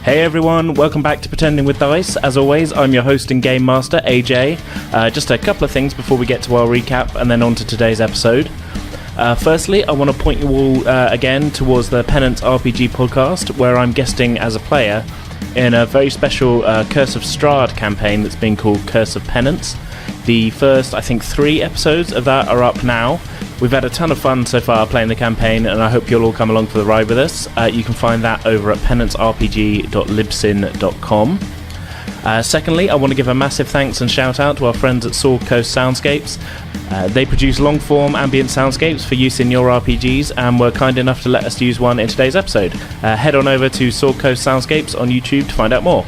Hey everyone, welcome back to Pretending with Dice. As always, I'm your host and game master, AJ. Just a couple of things before we get to our recap and then on to today's episode. Firstly, I want to point you all again towards the Penance RPG podcast, where I'm guesting as a player in a very special Curse of Strahd campaign that's being called Curse of Penance. The first, I think, 3 episodes of that are up now. We've had a ton of fun so far playing the campaign, and I hope you'll all come along for the ride with us. You can find that over at penancerpg.libsyn.com. Secondly, I want to give a massive thanks and shout out to our friends at Sword Coast Soundscapes. They produce long-form ambient soundscapes for use in your RPGs, and were kind enough to let us use one in today's episode. Head on over to Sword Coast Soundscapes on YouTube to find out more.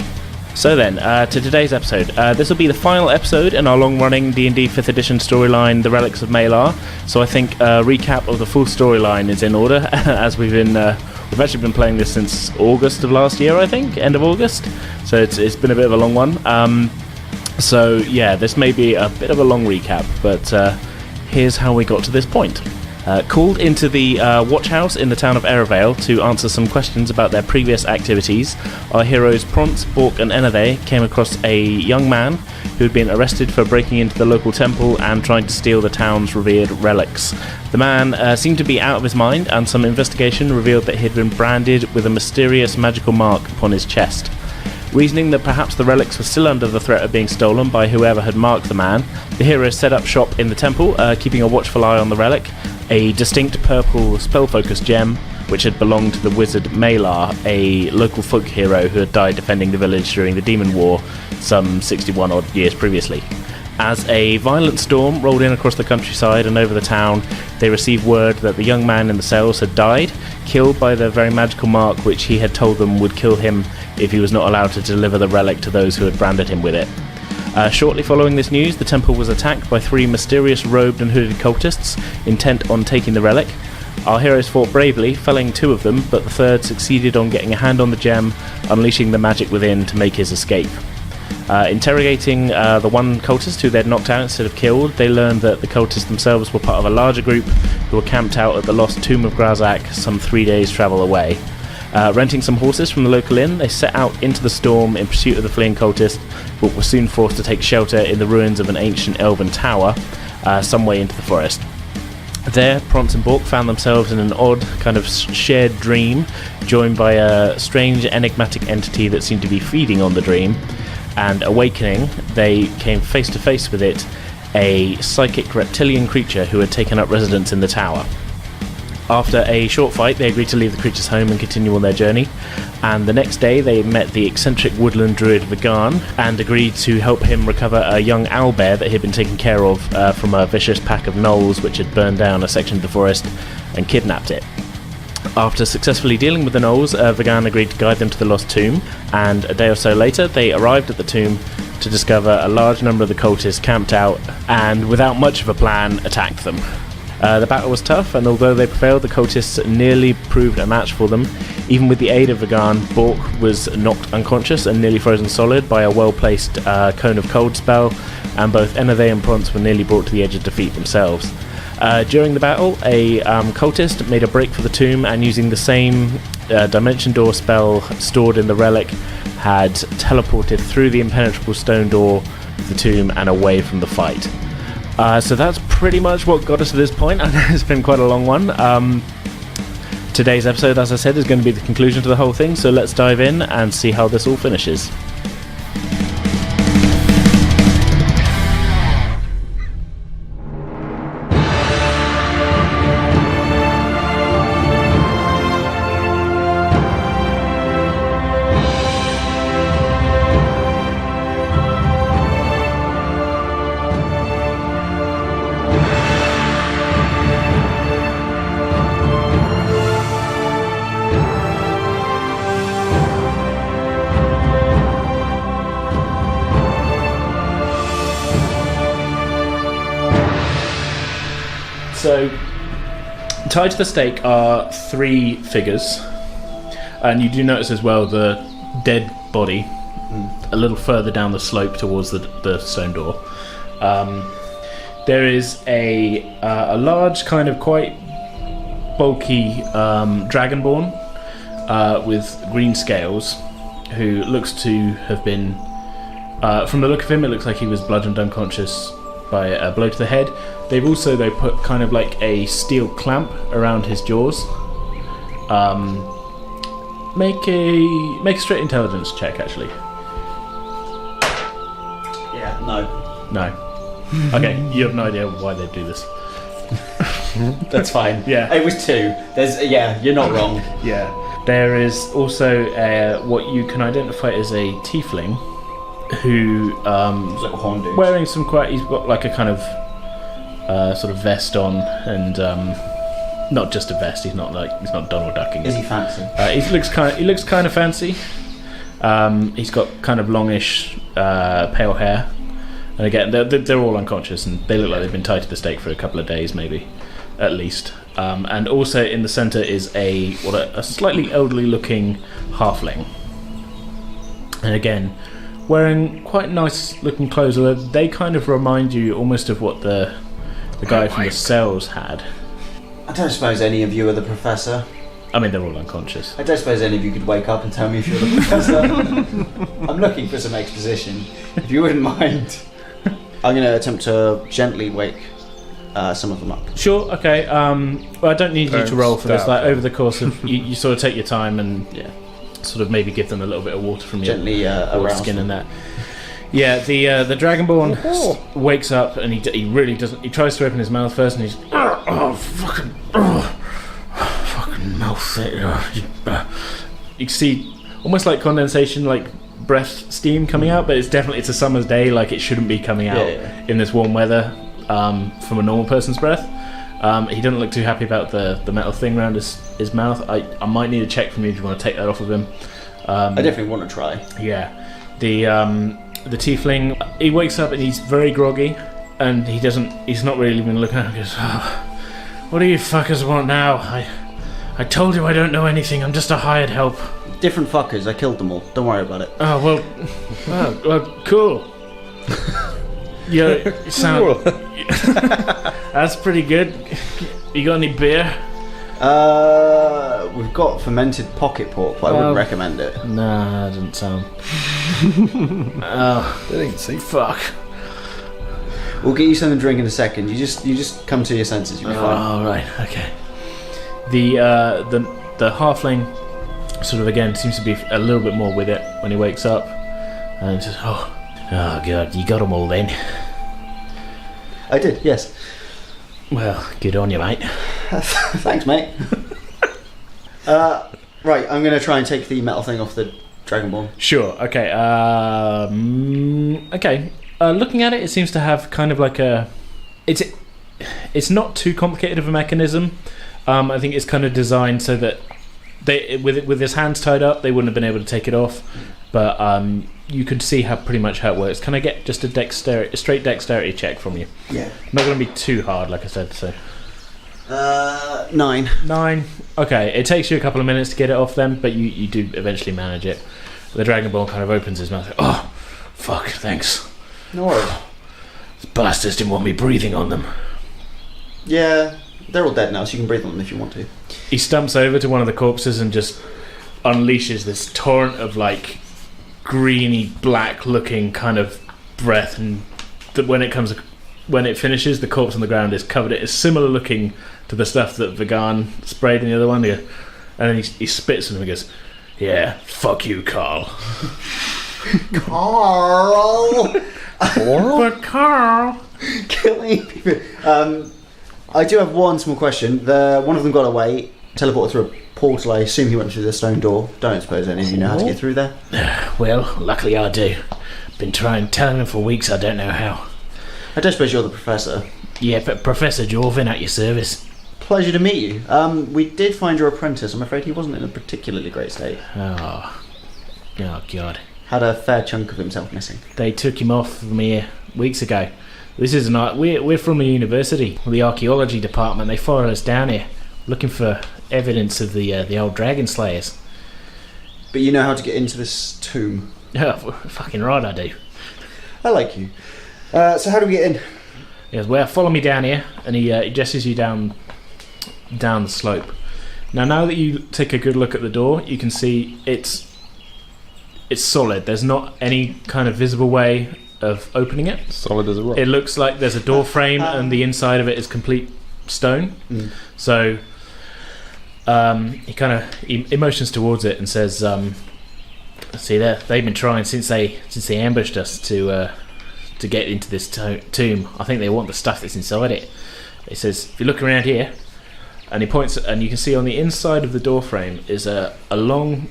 So then, to today's episode. This will be the final episode in our long-running D&D 5th edition storyline, The Relics of Meilar. So I think a recap of the full storyline is in order, as we've actually been playing this since August of last year, I think, end of August. So it's been a bit of a long one. So yeah, this may be a bit of a long recap, but here's how we got to this point. Called into the watch house in the town of Eravale to answer some questions about their previous activities, our heroes Prance, Bork and Enathe came across a young man who had been arrested for breaking into the local temple and trying to steal the town's revered relics. The man seemed to be out of his mind, and some investigation revealed that he had been branded with a mysterious magical mark upon his chest. Reasoning that perhaps the relics were still under the threat of being stolen by whoever had marked the man, the heroes set up shop in the temple, keeping a watchful eye on the relic, a distinct purple spell-focused gem which had belonged to the wizard Meilar, a local folk hero who had died defending the village during the Demon War some 61 odd years previously. As a violent storm rolled in across the countryside and over the town, they received word that the young man in the cells had died, killed by the very magical mark which he had told them would kill him if he was not allowed to deliver the relic to those who had branded him with it. Shortly following this news, the temple was attacked by 3 mysterious robed and hooded cultists, intent on taking the relic. Our heroes fought bravely, felling 2 of them, but the third succeeded on getting a hand on the gem, unleashing the magic within to make his escape. Interrogating the one cultist who they'd knocked out instead of killed, they learned that the cultists themselves were part of a larger group who were camped out at the lost Tomb of Grazak, some 3 days' travel away. Renting some horses from the local inn, they set out into the storm in pursuit of the fleeing cultists, but were soon forced to take shelter in the ruins of an ancient elven tower, some way into the forest. There, Prance and Bork found themselves in an odd, kind of shared dream, joined by a strange, enigmatic entity that seemed to be feeding on the dream, and awakening, they came face to face with it, a psychic reptilian creature who had taken up residence in the tower. After a short fight, they agreed to leave the creature's home and continue on their journey, and the next day they met the eccentric woodland druid Vagan and agreed to help him recover a young owlbear that he'd been taken care of from a vicious pack of gnolls which had burned down a section of the forest and kidnapped it. After successfully dealing with the gnolls, Vagan agreed to guide them to the lost tomb, and a day or so later they arrived at the tomb to discover a large number of the cultists camped out and, without much of a plan, attacked them. The battle was tough, and although they prevailed, the cultists nearly proved a match for them. Even with the aid of Vagan, Bork was knocked unconscious and nearly frozen solid by a well-placed Cone of Cold spell, and both Enathe and Prance were nearly brought to the edge of defeat themselves. During the battle, a cultist made a break for the tomb, and using the same Dimension Door spell stored in the relic, had teleported through the impenetrable stone door of the tomb and away from the fight. So that's pretty much what got us to this point. I know it's been quite a long one. Today's episode, as I said, is going to be the conclusion to the whole thing, so let's dive in and see how this all finishes. So, tied to the stake are 3 figures, and you do notice as well the dead body a little further down the slope towards the stone door. There is a large, kind of quite bulky dragonborn with green scales, who looks to have been, from the look of him, it looks like he was bludgeoned unconscious by a blow to the head. They've also, though, put kind of like a steel clamp around his jaws. Make a straight intelligence check, actually. Yeah, no. No. Okay, you have no idea why they do this. That's fine. Yeah. It was 2. You're not wrong. Yeah. There is also what you can identify as a tiefling who It's like a horn dude. wearing some quite. He's got like a kind of sort of vest on, and not just a vest. He's not Donald Ducking. Is he fancy? He looks kind of fancy. He's got kind of longish pale hair, and again they're all unconscious, and they look like they've been tied to the stake for a couple of days, maybe, at least. And also in the centre is a slightly elderly looking halfling, and again wearing quite nice looking clothes, although they kind of remind you almost of what the guy from the cells had. I don't suppose any of you are the professor. I mean, they're all unconscious. I don't suppose any of you could wake up and tell me if you're the professor. I'm looking for some exposition. If you wouldn't mind. I'm going to attempt to gently wake some of them up. Sure, okay. Well, I don't need you to roll for this. Like, over the course of... you sort of take your time and sort of maybe give them a little bit of water from your water skin and that. Yeah, the Dragonborn wakes up and he really doesn't... He tries to open his mouth first and he's... fucking mouth. You can see almost like condensation, like breath steam coming out, but it's a summer's day, like it shouldn't be coming out in this warm weather from a normal person's breath. He doesn't look too happy about the metal thing around his mouth. I might need a check from you if you want to take that off of him. I definitely want to try. Yeah. The tiefling, he wakes up and he's very groggy, and he's not really even looking at him. He goes, what do you fuckers want now? I told you I don't know anything. I'm just a hired help. Different fuckers. I killed them all. Don't worry about it. Oh, well, cool. You sound... That's pretty good. You got any beer? We've got fermented pocket pork, but I wouldn't recommend it. Nah, that doesn't sound... That ain't safe. Fuck. We'll get you something to drink in a second. You just come to your senses. You'll be fine. Oh, right, okay. The halfling sort of again seems to be a little bit more with it when he wakes up, and says, "Oh God, you got them all then." I did, yes. Well, good on you, mate. Thanks, mate. Right, I'm going to try and take the metal thing off the Dragonborn. Sure. Okay. Okay. Looking at it, it seems to have kind of like a. It's not too complicated of a mechanism. I think it's kind of designed so that with his hands tied up, they wouldn't have been able to take it off. But you could see pretty much how it works. Can I get just a straight dexterity check from you? Yeah. Not going to be too hard, like I said. So. 9. 9. Okay, it takes you a couple of minutes to get it off them, but you do eventually manage it. The Dragonborn kind of opens his mouth. Oh, fuck! Thanks. No worries. These bastards didn't want me breathing on them. Yeah, they're all dead now, so you can breathe on them if you want to. He stumps over to one of the corpses and just unleashes this torrent of like greeny black looking kind of breath, and when it finishes, the corpse on the ground is covered. It is similar looking to the stuff that Vagan sprayed in the other one. And then he spits at him and goes, "Yeah, fuck you, Carl." Carl! But Carl! Killing people. I do have one small question. One of them got away, teleported through a portal. I assume he went through the stone door. Don't suppose any of you know how to get through there? Well, luckily I do. Been telling him for weeks I don't know how. I don't suppose you're the professor. Yeah, but Professor Jorvin at your service. Pleasure to meet you. We did find your apprentice. I'm afraid he wasn't in a particularly great state. Oh God. Had a fair chunk of himself missing. They took him off from here weeks ago. This is not. We're from a university, the archaeology department. They followed us down here, looking for evidence of the old dragon slayers. But you know how to get into this tomb. Oh, fucking right, I do. I like you. So how do we get in? He goes, well, follow me down here, and he gestures you down the slope. Now that you take a good look at the door, you can see it's solid. There's not any kind of visible way of opening it. Solid as a rock. It looks like there's a door frame and the inside of it is complete stone. So he motions towards it and says, see there, they've been trying since they ambushed us to get into this tomb. I think they want the stuff that's inside it. He says, if you look around here, and he points, and you can see on the inside of the door frame is a long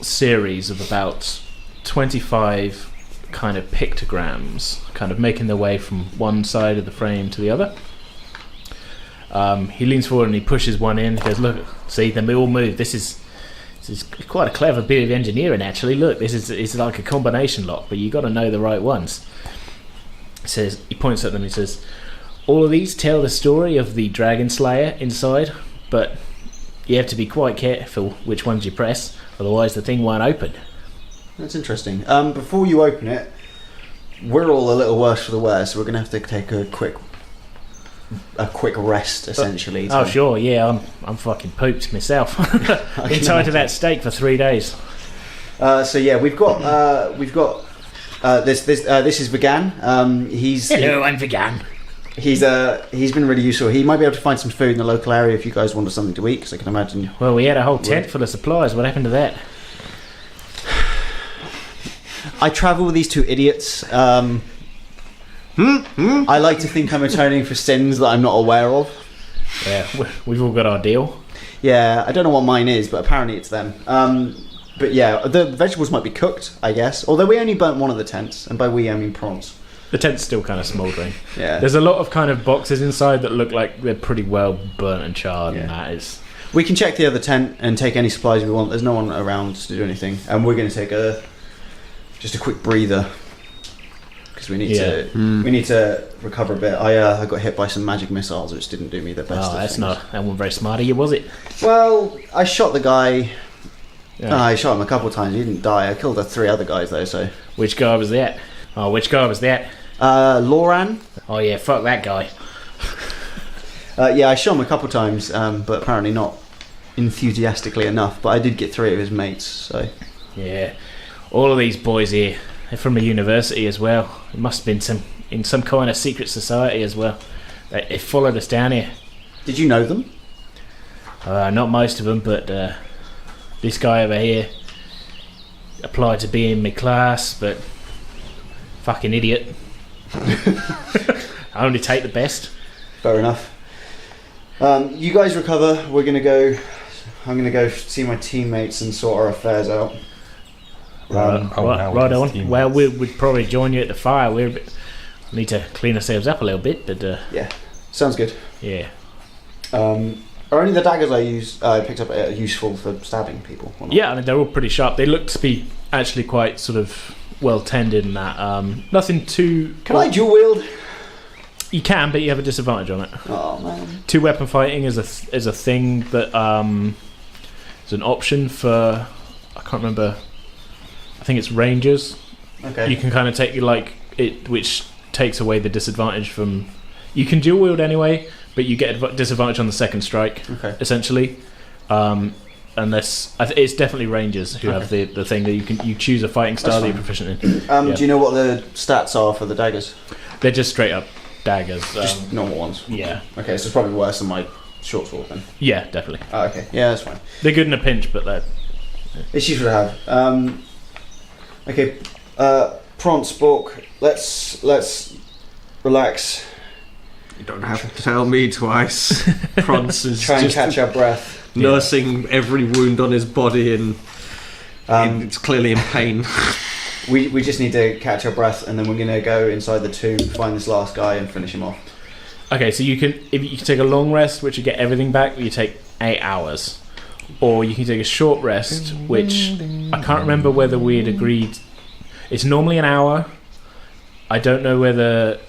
series of about 25 kind of pictograms, kind of making their way from one side of the frame to the other. He leans forward and he pushes one in. He goes, look, see, they all move. This is quite a clever bit of engineering, actually. Look, it's like a combination lock, but you got to know the right ones. He points at them. He says, all of these tell the story of the Dragon Slayer inside, but you have to be quite careful which ones you press, otherwise the thing won't open. That's interesting. Before you open it, we're all a little worse for the wear, so we're going to have to take a quick rest, essentially. Oh, sure, yeah, I'm fucking pooped myself. Been tied to that stake for 3 days. So yeah, we've got this is Vegan. Hello, I'm Vegan. He's been really useful. He might be able to find some food in the local area if you guys wanted something to eat, because I can imagine. Well, we had a whole tent full of supplies. What happened to that? I travel with these two idiots. I like to think I'm atoning for sins that I'm not aware of. Yeah, we've all got our deal. Yeah, I don't know what mine is, but apparently it's them. But yeah, the vegetables might be cooked, I guess. Although we only burnt one of the tents, and by we I mean prawns. The tent's still kind of smouldering. Yeah. There's a lot of kind of boxes inside that look like they're pretty well burnt and charred, and that is... We can check the other tent and take any supplies we want. There's no one around to do anything. And we're going to take just a quick breather. Because we need to recover a bit. I got hit by some magic missiles, which didn't do me the best. Oh, that wasn't very smart of you, was it? Well, I shot the guy. Yeah. I shot him a couple of times. He didn't die. I killed the 3 other guys though. So which guy was that? Loran. Oh yeah, fuck that guy. Yeah, I shot him a couple of times, but apparently not enthusiastically enough. But I did get 3 of his mates. So yeah, all of these boys here. They're from a university as well. It must have been in some kind of secret society as well. They followed us down here. Did you know them? Not most of them, but this guy over here applied to be in my class, but fucking idiot. I only take the best. Fair enough. You guys recover. I'm gonna go see my teammates and sort our affairs out. Right on. Well, we'd probably join you at the fire. We need to clean ourselves up a little bit, but yeah, sounds good. Yeah. Are any of the daggers I picked up useful for stabbing people? Or not? Yeah, I mean they're all pretty sharp. They look to be actually quite sort of well tended and that. Nothing too. Can I dual wield? You can, but you have a disadvantage on it. Oh man. 2-weapon fighting is a thing that is an option for. I can't remember. I think it's rangers. Okay. You can kind of take it, which takes away the disadvantage from. You can dual wield anyway, but you get a disadvantage on the second strike. Okay. Essentially, unless it's definitely rangers who have the thing that you choose a fighting style that you're proficient in. Do you know what the stats are for the daggers? They're just straight up daggers. Just normal ones. Yeah. Okay, so it's probably worse than my short sword then. Yeah, definitely. Oh, okay. Yeah, that's fine. They're good in a pinch, but they're. It's useful to have. Okay, Prance, Bork, let's relax. You don't have to tell me twice. Prance is try and just catch our breath, nursing every wound on his body, and it's clearly in pain. We just need to catch our breath, and then we're gonna go inside the tomb, find this last guy, and finish him off. Okay, so you can take a long rest, which you get everything back. You take 8 hours. Or you can take a short rest, which I can't remember whether we had agreed. It's normally an hour. I don't know whether.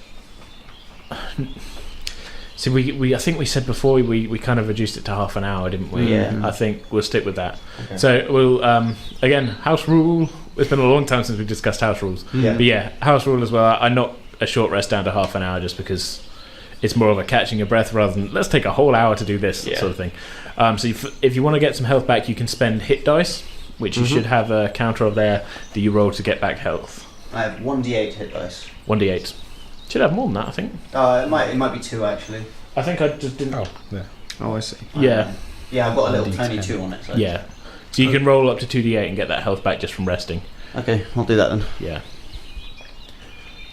So I think we said before we kind of reduced it to half an hour, didn't we? Yeah. I think we'll stick with that. Okay. So we'll again house rule. It's been a long time since we discussed house rules. Yeah. But yeah, house rule as well. I knocked a short rest down to half an hour just because it's more of a catching your breath rather than let's take a whole hour to do this sort of thing. So if you want to get some health back, you can spend hit dice which you should have a counter of there that you roll to get back health. I have 1d8 hit dice. 1d8. Should have more than that, I think. It might be 2 actually. I think I just didn't. Oh, yeah. Oh, I see. Yeah. Yeah, I've got a little 1d10. tiny 2 on it. So. Yeah. So you can roll up to 2d8 and get that health back just from resting. Okay, I'll do that then. Yeah.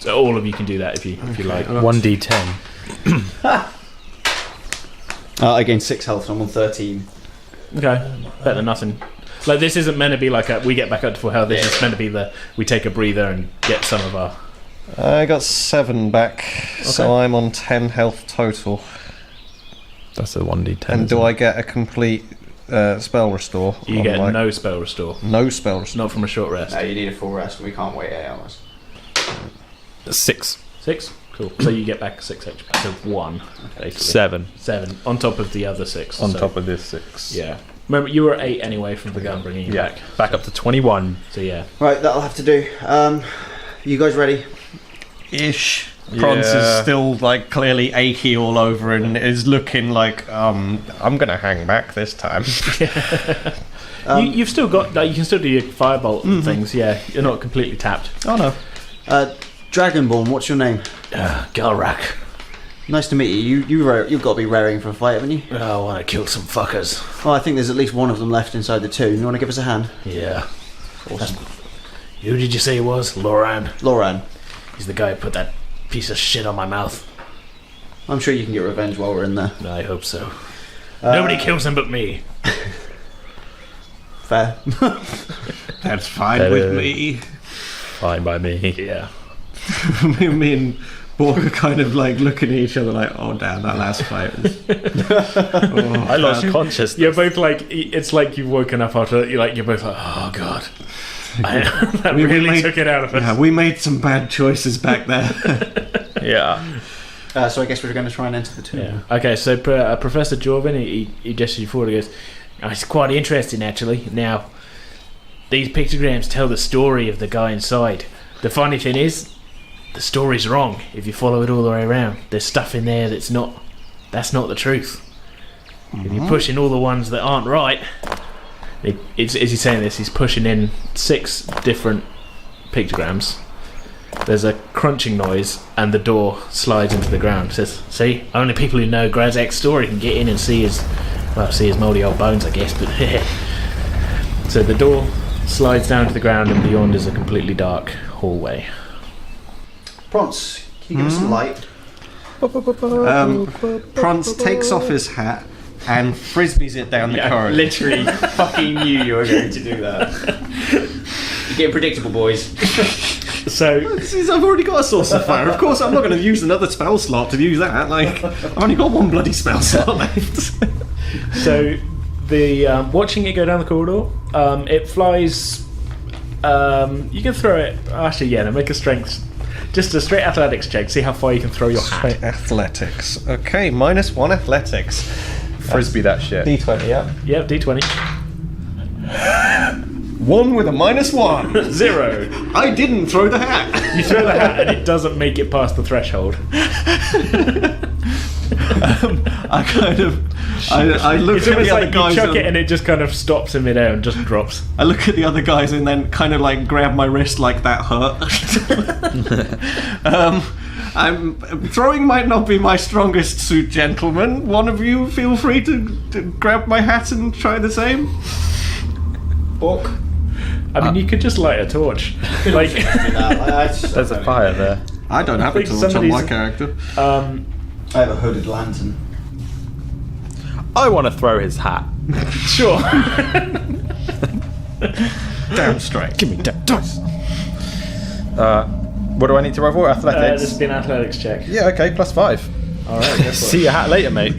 So all of you can do that if you like. 1d10. I gained 6 health, so I'm on 13. Okay. Better than nothing. Like, this isn't meant to be like we get back up to full health. This is meant to be we take a breather and get some of our... I got 7 back, so I'm on 10 health total. That's a 1d10. And do I get a complete spell restore? You get no spell restore. No spell restore? Not from a short rest. No, you need a full rest. We can't wait 8 hours. 6. 6? Cool. So you get back 6 HP. So 1, basically. 7. 7. On top of the other 6. On top of this 6. Yeah. Remember, you were 8 anyway from the gun bringing you back. Back up to 21. So yeah. Right, that'll have to do. You guys ready? Ish. Prance is still like clearly achy all over and is looking like I'm gonna hang back this time. You've still got you can still do your firebolt and things. Yeah, you're not completely tapped. Oh no. Dragonborn, what's your name? Galrak. Nice to meet you. You've got to be raring for a fight, haven't you? I want to kill some fuckers. Well, I think there's at least one of them left inside the tomb. You want to give us a hand? Yeah. Awesome. Who did you say it was? Loran. Loran. He's the guy who put that piece of shit on my mouth. I'm sure you can get revenge while we're in there. I hope so. Nobody kills him but me. Fair. That's fine with me. Fine by me. Yeah. Me and Borg are kind of like looking at each other like, oh damn, that last fight was... I lost consciousness. You're both like, it's like you've woken up after, you're both like, oh god. That really took it out of us. Yeah, we made some bad choices back there. Yeah. So I guess we're going to try and enter the tomb. Yeah. Okay, so Professor Jorvin, he gestures you forward and goes, it's quite interesting actually. Now, these pictograms tell the story of the guy inside. The funny thing is, the story's wrong if you follow it all the way around. There's stuff in there that's not the truth. If you're pushing all the ones that aren't right, as he's saying this, he's pushing in 6 different pictograms. There's a crunching noise and the door slides into the ground. It says, see, only people who know Grazak's story can get in and see his mouldy old bones, I guess, but so the door slides down to the ground and beyond is a completely dark hallway. Prance, can you give us some light? Prance takes off his hat and frisbees it down the corridor. Literally fucking knew you were going to do that. You're getting predictable, boys. So I've already got a source of fire. Of course, I'm not going to use another spell slot to use that. Like, I've only got 1 bloody spell slot left. So the watching it go down the corridor, it flies. You can throw it. Actually, yeah. No, make a strength, just a straight athletics check. See how far you can throw your hat. Straight athletics. Okay, -1 athletics. Frisbee that shit. D20, yeah. Yep, D20. 1 with a -1. 0. I didn't throw the hat. You throw the hat and it doesn't make it past the threshold. I kind of, I look It's at almost the other like guys. you chuck it and it just kind of stops in midair and just drops. I look at the other guys and then kind of like grab my wrist like that hurt. Throwing might not be my strongest suit, gentlemen. One of you feel free to grab my hat and try the same. Bork. I mean, you could just light a torch. Like, There's a fire there. I don't have a think torch on my somebody's- character. I have a hooded lantern. I want to throw his hat. sure. Damn straight. Give me that dice. What do I need to roll for? Athletics? This has been an athletics check. Yeah, okay, +5. All right. Guess what? See your hat later, mate.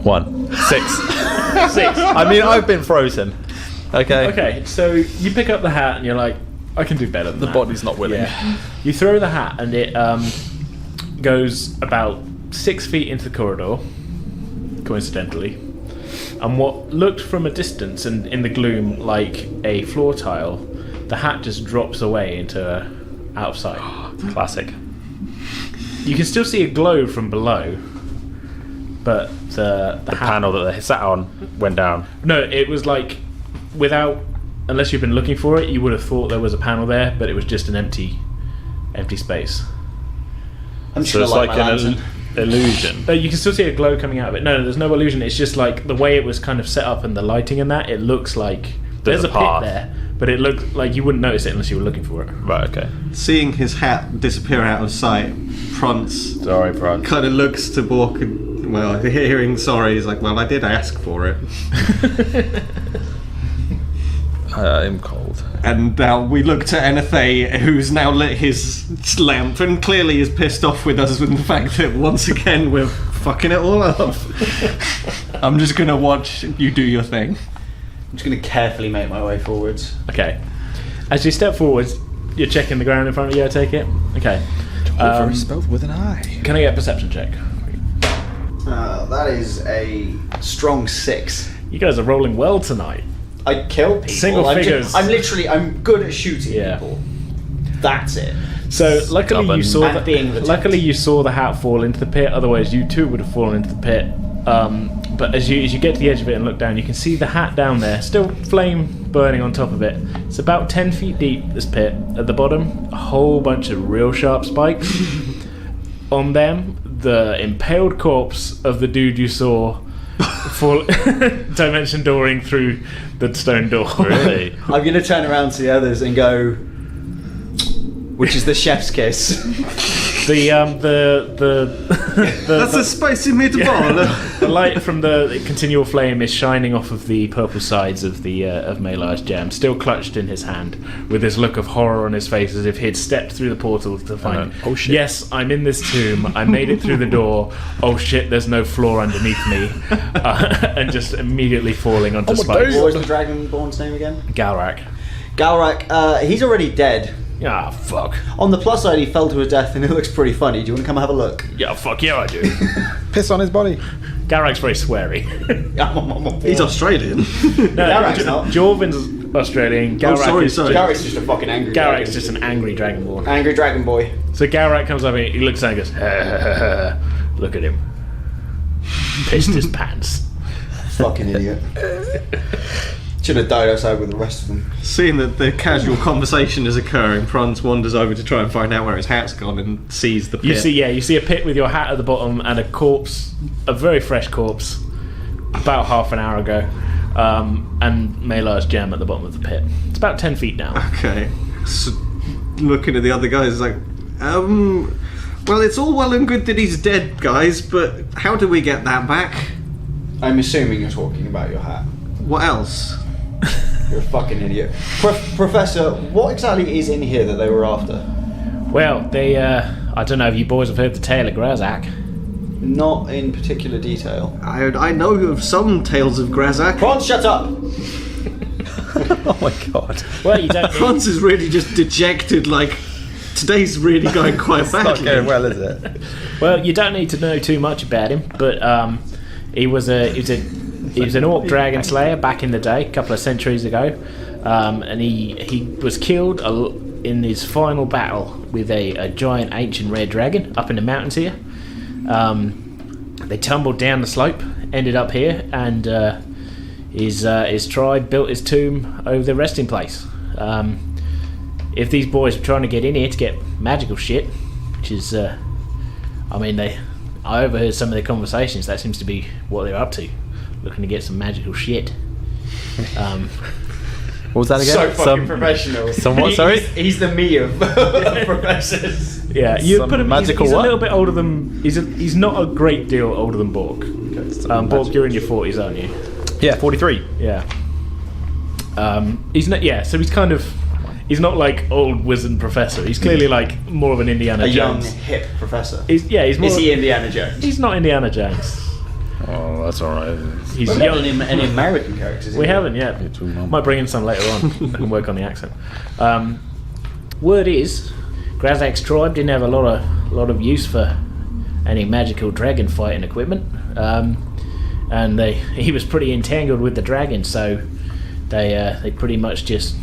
1. 6. 6. I mean, I've been frozen. Okay. Okay, so you pick up the hat and you're like, I can do better than The that. body's not willing. Yeah. You throw the hat and it goes about 6 feet into the corridor, coincidentally. And what looked from a distance and in the gloom like a floor tile, the hat just drops away into out of sight. Classic. You can still see a glow from below, but the panel that they sat on went down. No, it was like unless you've been looking for it, you would have thought there was a panel there, but it was just an empty space. I'm just So it's gonna like light my an lantern. illusion. You can still see a glow coming out of it. No, there's no illusion. It's just like the way it was kind of set up and the lighting and that. It looks like there's a path pit there, but it looked like you wouldn't notice it unless you were looking for it. Right, okay. Seeing his hat disappear out of sight, Prance Sorry, Bron. kind of looks to Bork and, well, hearing sorry, he's like, well, I did ask for it. I'm cold. And now we look to Enethay, who's now lit his lamp and clearly is pissed off with us with the fact that once again we're fucking it all up. I'm just going to watch you do your thing. I'm just going to carefully make my way forwards. Okay. As you step forwards, you're checking the ground in front of you. I take it. Okay. Spelled with an I. Can I get a perception check? That is a strong 6. You guys are rolling well tonight. I kill people. Single figures. I'm good at shooting people. That's it. So luckily Stubborn. you saw And being the luckily you saw the hat fall into the pit. Otherwise, you too would have fallen into the pit. But as you get to the edge of it and look down, you can see the hat down there, still flame burning on top of it. It's about 10 feet deep. This pit at the bottom, a whole bunch of real sharp spikes. On them, the impaled corpse of the dude you saw fall dimension dooring through the stone door. Really? I'm going to turn around to the others and go, which is the chef's kiss. That's a spicy meatball. The light from the continual flame is shining off of the purple sides of the of Meilar's gem, still clutched in his hand, with this look of horror on his face, as if he'd stepped through the portal to find. Oh shit! Yes, I'm in this tomb. I made it through the door. Oh shit! There's no floor underneath me, and just immediately falling onto spikes. What was the Dragonborn's name again? Galrak. Galrak. He's already dead. Ah, fuck. On the plus side, he fell to his death, and it looks pretty funny. Do you want to come have a look? Yeah, fuck yeah, I do. Piss on his body. Galrak's very sweary. He's Australian. No, Galrak's not. Jorvin's Australian. Galrak sorry. Galrak's just a fucking angry Galrak's dragon. just an angry dragonborn. Angry dragon boy. So Galrak comes up and he looks at him and goes, look at him. Pissed his pants. Fucking idiot. Should have died outside with the rest of them. Seeing that the casual conversation is occurring, Franz wanders over to try and find out where his hat's gone and sees the pit. You see a pit with your hat at the bottom and a corpse, a very fresh corpse, about half an hour ago, and Meilar's gem at the bottom of the pit. It's about 10 feet down. Okay. So, looking at the other guys, like, well, it's all well and good that he's dead, guys, but how do we get that back? I'm assuming you're talking about your hat. What else? You're a fucking idiot. Professor, what exactly is in here that they were after? Well, they, I don't know if you boys have heard the tale of Grazak. Not in particular detail. I know of some tales of Grazak. Franz, shut up! Oh my god. Well, you don't. Franz is really just dejected, like, today's really going quite It's not badly. going well, is it? Well, you don't need to know too much about him, but he was an orc dragon slayer back in the day, a couple of centuries ago, and he was killed in his final battle with a giant ancient red dragon up in the mountains here. They tumbled down the slope, ended up here, and his tribe built his tomb over the resting place. If these boys were trying to get in here to get magical shit, which is, I overheard some of their conversations. That seems to be what they're up to, looking to get some magical shit. What was that again? So fucking professional. Somewhat, sorry? He's the me of professors. Yeah, you Some put him. magical He's a what? little bit older than. He's not a great deal older than Bork. Bork, you're in your 40s, aren't you? Yeah, 43. Yeah. He's not. Yeah, so he's kind of. He's not like old wizard professor. He's clearly like more of an Indiana A young, Jones. hip professor. He's more. Is he Indiana Jones? He's not Indiana Jones. Oh, that's alright. He's We've young. got any American characters in We here? haven't yet. Might bring in some later on and work on the accent. Word is, Grazak's tribe didn't have a lot of use for any magical dragon fighting equipment, and he was pretty entangled with the dragon, so they pretty much just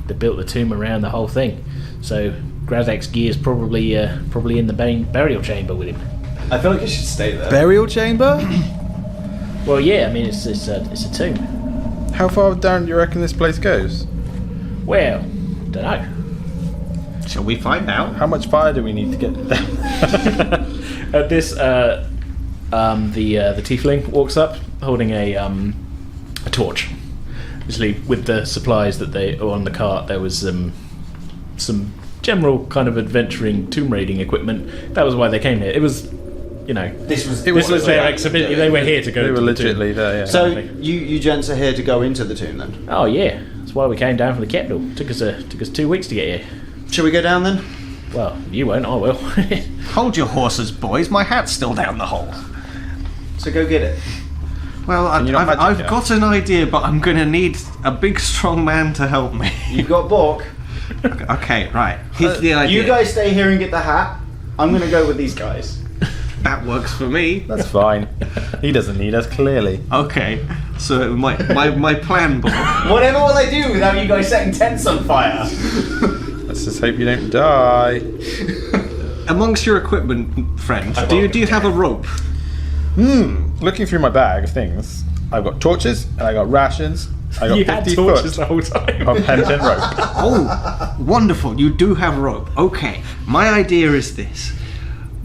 they built the tomb around the whole thing. So Grazak's gear's probably in the burial chamber with him. I feel like it should stay there. Burial chamber? Well, yeah. I mean, it's a tomb. How far down do you reckon this place goes? Well, don't know. Shall we find out? How much fire do we need to get down? At this, the tiefling walks up holding a torch. Obviously, with the supplies that they were on the cart, there was some general kind of adventuring tomb raiding equipment. That was why they came here. It was, This was their exhibition. They were here to go. They were to the tomb. legitimately there, yeah. So you gents are here to go into the tomb then? Oh yeah, that's why we came down from the capital. Took us 2 weeks to get here. Shall we go down then? Well, you won't. I will. Hold your horses, boys. My hat's still down the hole. So go get it. Well, I've got an idea, but I'm going to need a big, strong man to help me. You've got Bork. Okay, right. Here's the idea. You guys stay here and get the hat. I'm going to go with these guys. That works for me. That's fine. He doesn't need us, clearly. Okay, so my plan, Bob. Whatever will I do without you guys setting tents on fire? Let's just hope you don't die. Amongst your equipment, friend, do you have a rope? Looking through my bag of things, I've got torches and I got rations. I got You 50 had torches foot the whole time. of penitent rope. Oh, wonderful. You do have rope. Okay, my idea is this.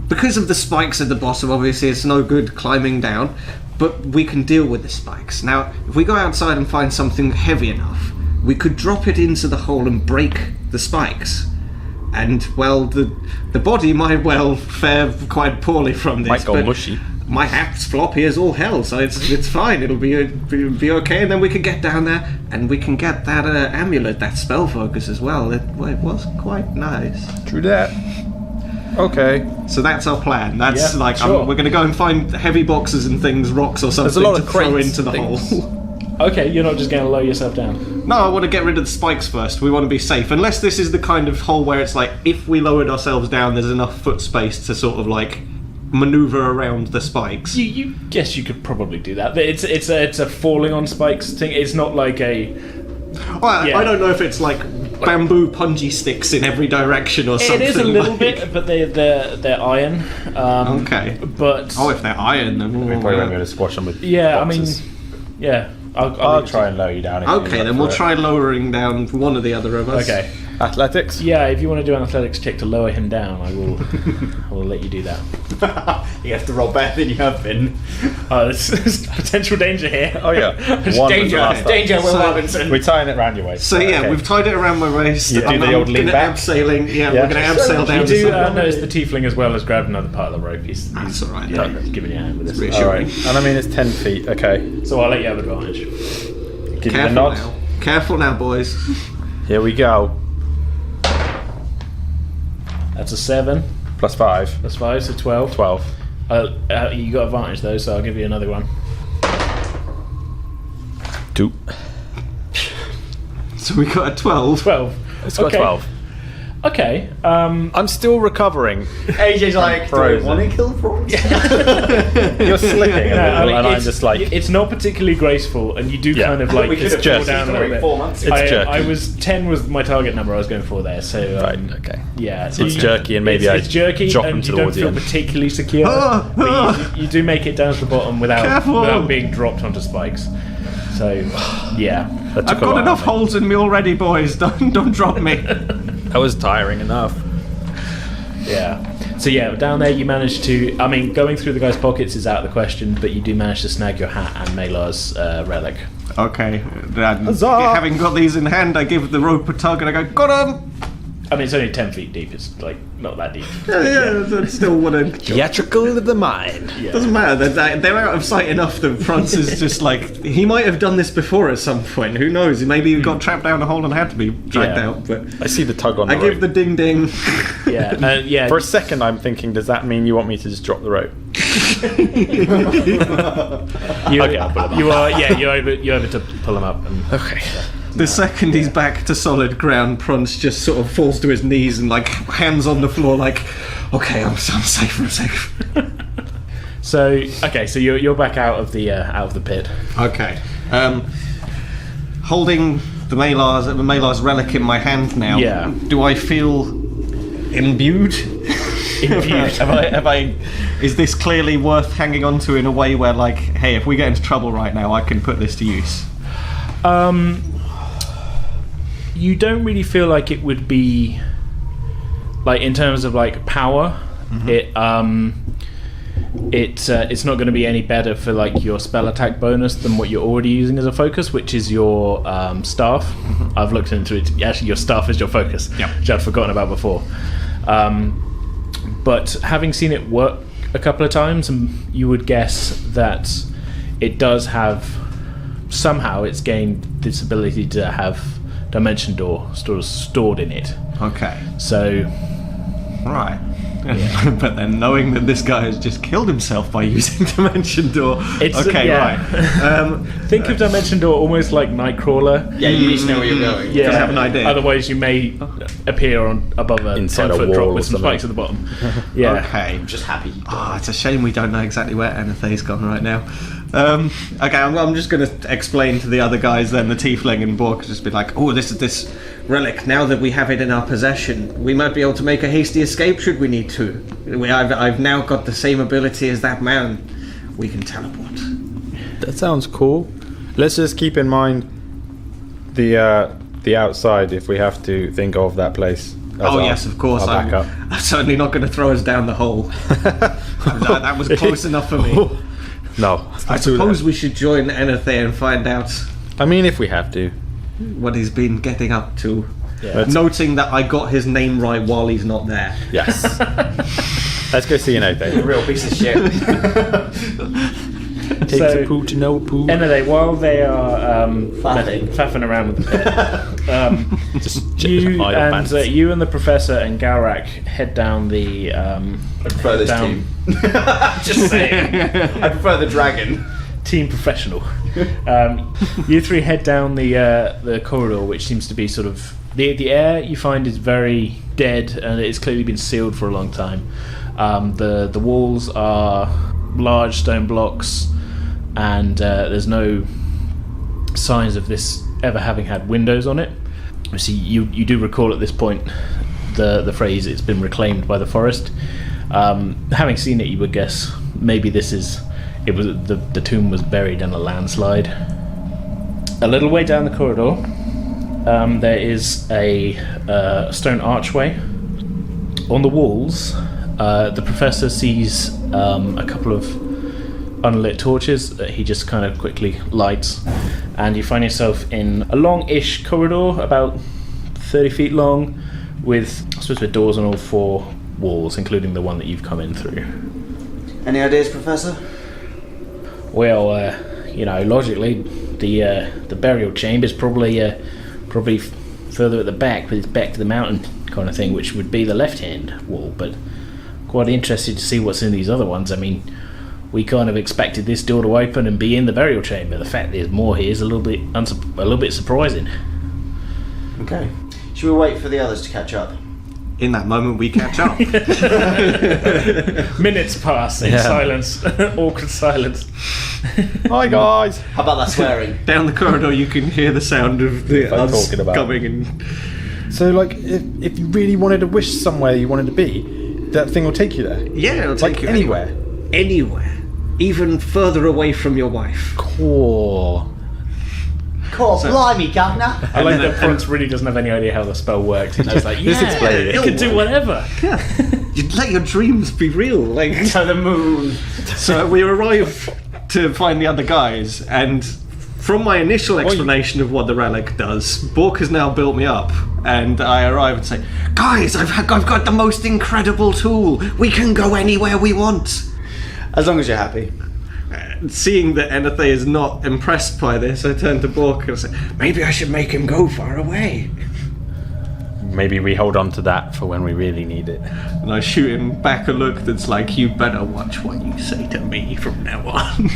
Because of the spikes at the bottom, obviously it's no good climbing down, but we can deal with the spikes. Now, if we go outside and find something heavy enough, we could drop it into the hole and break the spikes. And, well, the body might well fare quite poorly from this. Might go but mushy. My hat's floppy as all hell, so it's fine. It'll be okay, and then we can get down there and we can get that amulet, that spell focus as well. It was quite nice. True that. Okay. So that's our plan. That's Yeah, sure. we're going to go and find heavy boxes and things, rocks or something There's a lot to of throw crates into the and things. hole. Okay, you're not just going to lower yourself down. No, I want to get rid of the spikes first. We want to be safe. Unless this is the kind of hole where it's like, if we lowered ourselves down, there's enough foot space to sort of like maneuver around the spikes. You guess you could probably do that. It's a falling on spikes thing. It's not like a. Well, Yeah. I don't know if it's like bamboo punji sticks in every direction or something. It is a little like- bit, but they're iron. Okay. But Oh, if they're iron, then We probably won't be able to squash them with yeah, boxes. I mean, yeah. I'll try and lower you down. If Okay, then we'll try lowering down one or the other of us. Okay. Athletics? Yeah, if you want to do an athletics check to lower him down, I will let you do that. You have to roll better than you have been. Oh, there's potential danger here. Oh yeah. One was the Danger, last time. danger, Will So- Robinson. We're tying it round your waist. So yeah, Okay. we've tied it around my waist. You do I'm the old lean gonna back? abseiling. Yeah, Yeah. we're going to abseil down. You to do some- notice the tiefling as well has grabbed another part of the rope. He's That's all right. yeah, giving you a hand with this. Reassuring. Alright. And I mean it's 10 feet, okay. So I'll let you have advantage. Give you the Careful nod. now. Careful now, boys. Here we go. That's a 7. Plus 5. That's 5, so 12. 12. You got advantage though, so I'll give you another one. 2. So we got a 12. 12. It's got Okay. 12. Okay. I'm still recovering. AJ's like, do I frozen. want to kill prawns? You're slipping a little, I mean, and I'm it's- just like... it's not particularly graceful, and you do Yeah. kind of like We could have fall jerky. down a little bit. 4 months ago. It's jerky. I was 10 was my target number I was going for there, so Right, okay. yeah. So It's jerky, and maybe it's I jerky, drop and him you don't towards the feel end. particularly secure, but you do make it down to the bottom Careful. without being dropped onto spikes. So yeah. That took I've a got lot enough out of me. holes in me already, boys. Don't drop me. That was tiring enough. Yeah. So yeah, down there you manage to. I mean, going through the guy's pockets is out of the question, but you do manage to snag your hat and Meilar's relic. Okay. Huzzah! Having got these in hand, I give the rope a tug and I go, got 'em! I mean, it's only 10 feet deep. It's like not that deep. Yeah, that's still what I... Theatrical of the mind. Yeah. Doesn't matter. They're out of sight enough that Franz is just like... He might have done this before at some point. Who knows? Maybe he got trapped down a hole and had to be dragged Yeah. out. But I see the tug on the I rope. give the ding-ding. Yeah. Yeah. For a second, I'm thinking, does that mean you want me to just drop the rope? You, Okay, I'll pull him up. you are. Yeah. You're over to pull him up. And, Okay. The second he's back to solid ground, Prunce just sort of falls to his knees and like hands on the floor like, okay, I'm safe, I'm safe. so okay. So you're back out of the pit. Okay. Holding the Meilar's relic in my hand now. Yeah. Do I feel imbued? Have I? Is this clearly worth hanging on to in a way where, like, hey, if we get into trouble right now, I can put this to use? You don't really feel like it would be, like, in terms of like power. It's not going to be any better for like your spell attack bonus than what you're already using as a focus, which is your staff. I've looked into it. Actually, your staff is your focus, which I'd forgotten about before. But having seen it work a couple of times, you would guess that it does have, somehow it's gained this ability to have Dimension Door stored in it. Okay. So, right. But then knowing that this guy has just killed himself by using Dimension Door. Right. Think of Dimension Door almost like Nightcrawler. Yeah, you need to know where you're going. Yeah, have an idea. Otherwise, you may appear above a Inside 10-foot a drop wall with or some spikes at the bottom. Yeah. Okay. I'm just happy. It's a shame we don't know exactly where Anathe's gone right now. Okay, I'm just going to explain to the other guys then, the Tiefling and Bork, just be like, oh, this relic, now that we have it in our possession, we might be able to make a hasty escape should we need to. I've now got the same ability as that man. We can teleport. That sounds cool. Let's just keep in mind the outside if we have to think of that place. Yes, of course. I'll back up. I'm certainly not going to throw us down the hole. that was close enough for me. No. I suppose we should join Anathe and find out I mean, if we have to. what he's been getting up to. Yeah. Noting that I got his name right while he's not there. Yes. Let's go see an A Ode. real piece of shit. Takes So- a poo to know a poo. Anyway, while they are Faffing. around with the pit, Just you idle and pants. you and the professor and Galrak head down the I prefer this down team. Just saying. I prefer the dragon. team professional. You three head down the corridor, which seems to be sort of the air you find is very dead, and it's clearly been sealed for a long time. The walls are large stone blocks, and there's no signs of this ever having had windows on it. See, you do recall at this point the phrase "it's been reclaimed by the forest." Having seen it, you would guess maybe the tomb was buried in a landslide. A little way down the corridor, there is a stone archway. On the walls, the professor sees a couple of unlit torches that he just kind of quickly lights, and you find yourself in a long-ish corridor, about 30 feet long, with doors on all four walls, including the one that you've come in through. Any ideas, Professor? Well, logically, the burial chamber is probably further at the back, but it's back to the mountain kind of thing, which would be the left-hand wall. But quite interested to see what's in these other ones. I mean, we kind of expected this door to open and be in the burial chamber. The fact there's more here is a little bit surprising. Okay. Should we wait for the others to catch up? In that moment, we catch up. Minutes pass in silence, awkward silence. Hi guys. How about that swearing? Down the corridor, you can hear the sound of the I'm us talking about. coming in. So, like, if you really wanted to wish somewhere you wanted to be, that thing will take you there. Yeah, it'll take Like you anywhere. Anywhere. Even further away from your wife. Cool. Cool, blimey, Governor. I like that Prince really doesn't have any idea how the spell works. He's just like, Just explain it. it can do whatever. You let your dreams be real. Like, To the moon. so we arrive to find the other guys, and from my initial explanation of what the relic does, Bork has now built me up, and I arrive and say, guys, I've got the most incredible tool. We can go anywhere we want. As long as you're happy. Seeing that Anathe is not impressed by this, I turn to Bork and say, maybe I should make him go far away. Maybe we hold on to that for when we really need it. And I shoot him back a look that's like, you better watch what you say to me from now on.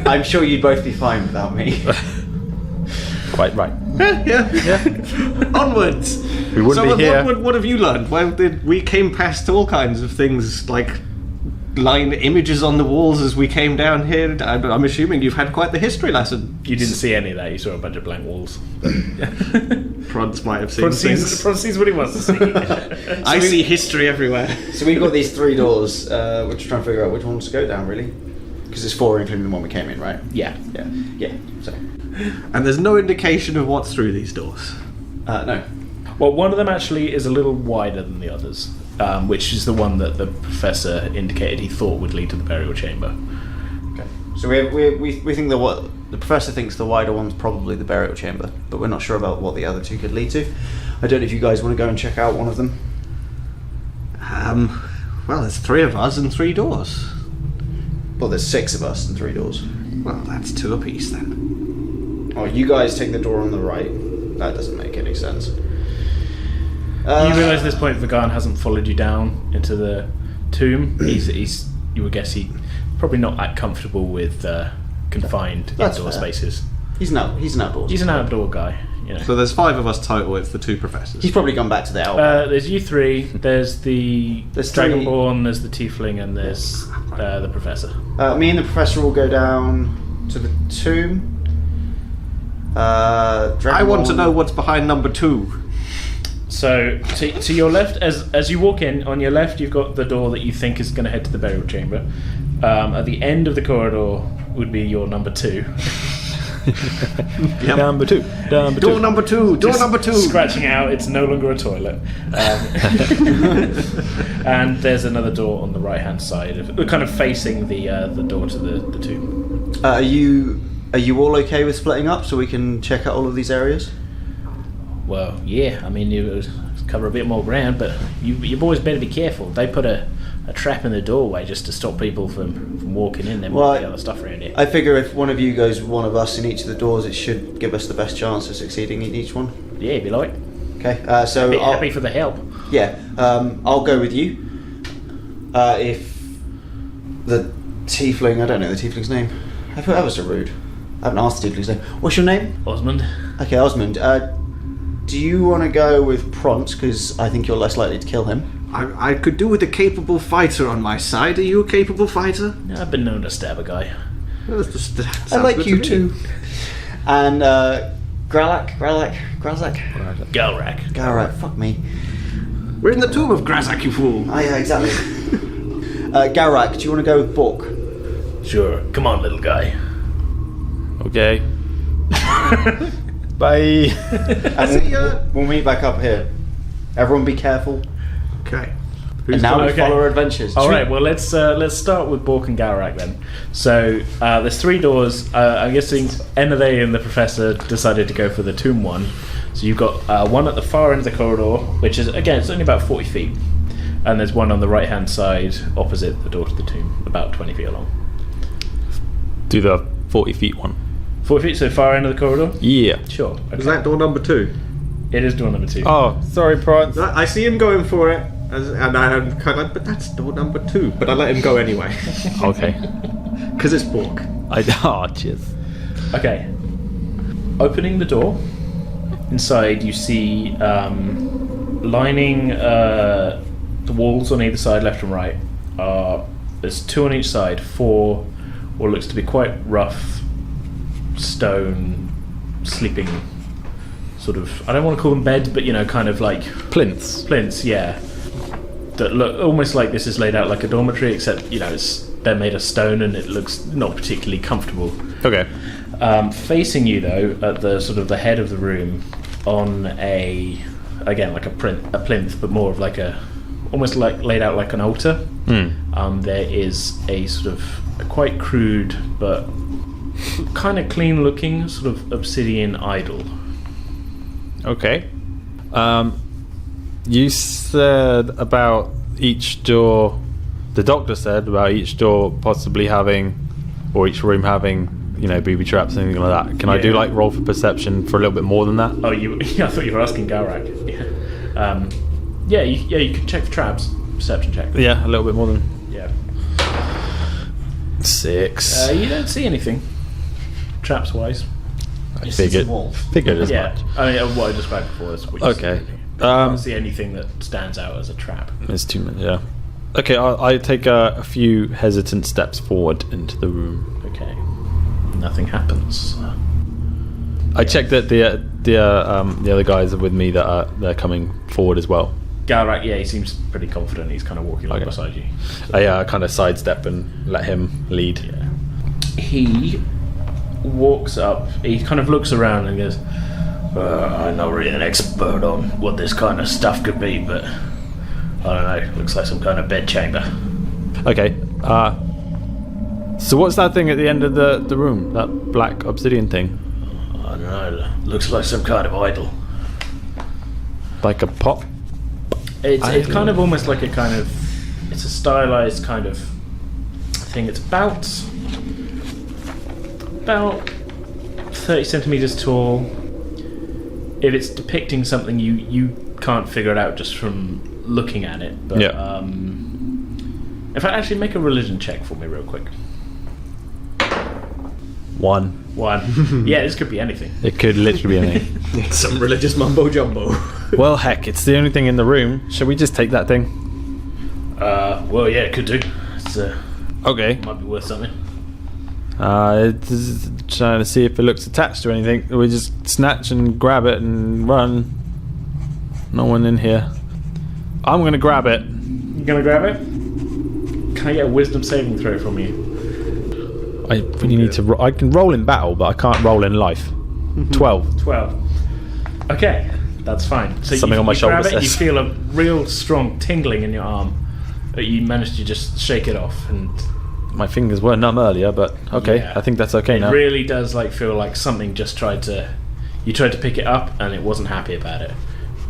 I'm sure you'd both be fine without me. Quite right. yeah. Onwards. We wouldn't be here. What have you learned? Well, we came past all kinds of things, like line images on the walls as we came down here. I'm assuming you've had quite the history lesson. You didn't see any of that. You saw a bunch of blank walls. Prons might have seen things. Prons sees what he wants to see. I see history everywhere. So we've got these 3 doors. We're just trying to figure out which ones to go down, really. Because there's 4, including the one we came in, right? Yeah. Yeah. So, And there's no indication of what's through these doors. no. Well, one of them actually is a little wider than the others, which is the one that the professor indicated he thought would lead to the burial chamber. Okay. So we think that what the professor thinks the wider one's probably the burial chamber, but we're not sure about what the other 2 could lead to. I don't know if you guys want to go and check out one of them. Well, there's 3 of us and 3 doors. Well, there's 6 of us and 3 doors. Well, that's 2 apiece then. Oh, you guys take the door on the right. That doesn't make any sense. You realise at this point Vagan hasn't followed you down into the tomb. He's you would guess he probably not that comfortable with confined That's indoor fair. spaces. He's an outdoors. He's an outdoor guy. You know. So there's 5 of us total, it's the 2 professors. He's probably gone back to the elbow. There's you 3. There's the There's 3. Dragonborn. There's the Tiefling, and there's the professor. Me and the professor will go down to the tomb. I want to know what's behind number 2. So to your left, as you walk in, on your left you've got the door that you think is going to head to the burial chamber. At the end of the corridor would be your number 2. Number two. Door number 2. Door Just number 2. Scratching it out, it's no longer a toilet. And there's another door on the right hand side, kind of facing the door to the tomb. Are you all okay with splitting up so we can check out all of these areas? Well, yeah, I mean, you cover a bit more ground, but you boys better be careful. They put a trap in the doorway just to stop people from walking in. There might be other stuff around here. I figure if one of you goes with one of us in each of the doors, it should give us the best chance of succeeding in each one. Yeah, if you like. Okay, so Happy for the help. Yeah, I'll go with you. If the tiefling, I don't know the tiefling's name. I thought that was so rude. I haven't asked the tiefling's name. What's your name? Osmond. Okay, Osmond. Do you want to go with Pront? Because I think you're less likely to kill him. I could do with a capable fighter on my side. Are you a capable fighter? No, I've been known to stab a guy. Well, I like you too. And Grazak. Galrak. Fuck me. We're in the Tomb of Grazak, you fool. Oh yeah, exactly. Garak, do you want to go with Bork? Sure. Come on, little guy. Okay. Bye. And we'll meet back up here. Everyone be careful. Okay. And now we okay. follow our adventures. All right. Well, let's start with Bork and Galrak then. So there's 3 doors. I'm guessing Enade and the Professor decided to go for the tomb one. So you've got one at the far end of the corridor, which is again it's only about 40 feet, and there's one on the right hand side opposite the door to the tomb, about 20 feet long. Do the 40 feet one. 40 feet, so far end of the corridor. Yeah. Sure. Is Okay. that door number 2? It is door number 2. Oh, sorry, Prance. I see him going for it, and I'm kind of like, but that's door number 2. But I let him go anyway. Okay. Because it's Bork. Cheers. Okay. Opening the door, inside you see lining the walls on either side, left and right. There's 2 on each side, 4 what looks to be quite rough stone sleeping sort of. I don't want to call them beds, but kind of like Plinths. yeah. That look almost like this is laid out like a dormitory, except they're made of stone and it looks not particularly comfortable. Okay. Facing you though, at the sort of the head of the room, on a plinth, but more of like almost like laid out like an altar. There is a sort of a quite crude but kind of clean looking sort of obsidian idol. Okay. You said about each door. The doctor said about each door possibly having, or each room having, booby traps and anything like that. Can I do roll for perception for a little bit more than that? Oh, I thought you were asking Galrak. Yeah. You could check for traps. Perception check. Yeah, a little bit more than Yeah. 6. You don't see anything traps wise. I figured as Yeah. much. I mean, what I described before is what you Okay. see. I can't see anything that stands out as a trap. There's 2 minutes. Yeah. Okay, I take a few hesitant steps forward into the room. Okay. Nothing happens. I checked that the other guys are with me they're coming forward as well. Galrak, yeah, he seems pretty confident. He's kind of walking along beside you. I kind of sidestep and let him lead. Yeah. He walks up. He kind of looks around and goes, "I'm not really an expert on what this kind of stuff could be, but I don't know. Looks like some kind of bed chamber." Okay. So what's that thing at the end of the room? That black obsidian thing? I don't know. Looks like some kind of idol. Like a pot? It's kind of almost like it's a stylized kind of thing. It's about 30 centimeters tall. If it's depicting something, you can't figure it out just from looking at it. But yeah. In fact, actually, make a religion check for me real quick. 1. Yeah, this could be anything. It could literally be anything. It's some religious mumbo jumbo. Well, heck, it's the only thing in the room. Shall we just take that thing? Well, yeah, it could do. It's Okay. might be worth something. Trying to see if it looks attached to anything. We just snatch and grab it and run. No one in here. I'm gonna grab it. You gonna grab it? Can I get a wisdom saving throw from you? I really need to. I can roll in battle, but I can't roll in life. 12. 12. Okay, that's fine. So Something on my shoulder grab it, you says. feel a real strong tingling in your arm, but you managed to just shake it off, and My fingers were numb earlier, but okay. Yeah. I think that's okay it now. really does feel like something just tried to. You tried to pick it up, and it wasn't happy about it,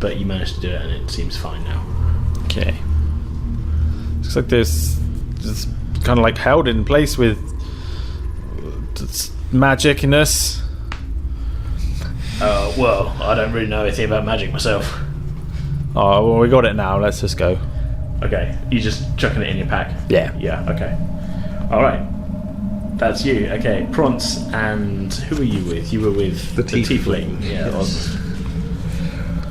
but you managed to do it, and it seems fine now. Okay. Looks like there's just kind of like held in place with magic in us. Well, I don't really know anything about magic myself. Oh, well, we got it now. Let's just go. Okay, you just chucking it in your pack? Yeah. Yeah, okay. Alright. That's you. Okay, Prance, and who were you with? You were with The tiefling. Yeah, Yes.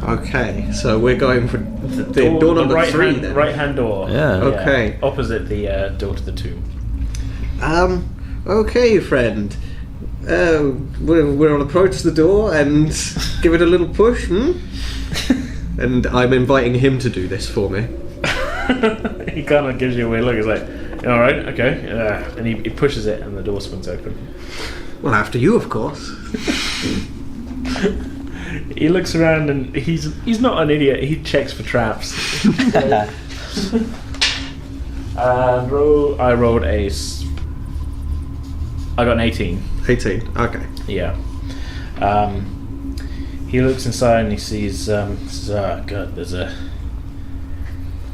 Okay, so we're going for the door number right 3 hand, then. right hand door. Yeah. Okay. Opposite the door to the tomb. Okay, friend. We'll approach the door and give it a little push, And I'm inviting him to do this for me. He kind of gives you a weird look. He's like, alright, okay. And he pushes it and the door swings open. Well, after you, of course. He looks around and he's not an idiot. He checks for traps. I rolled I got an 18. 18, okay. Yeah. He looks inside and he sees, God, there's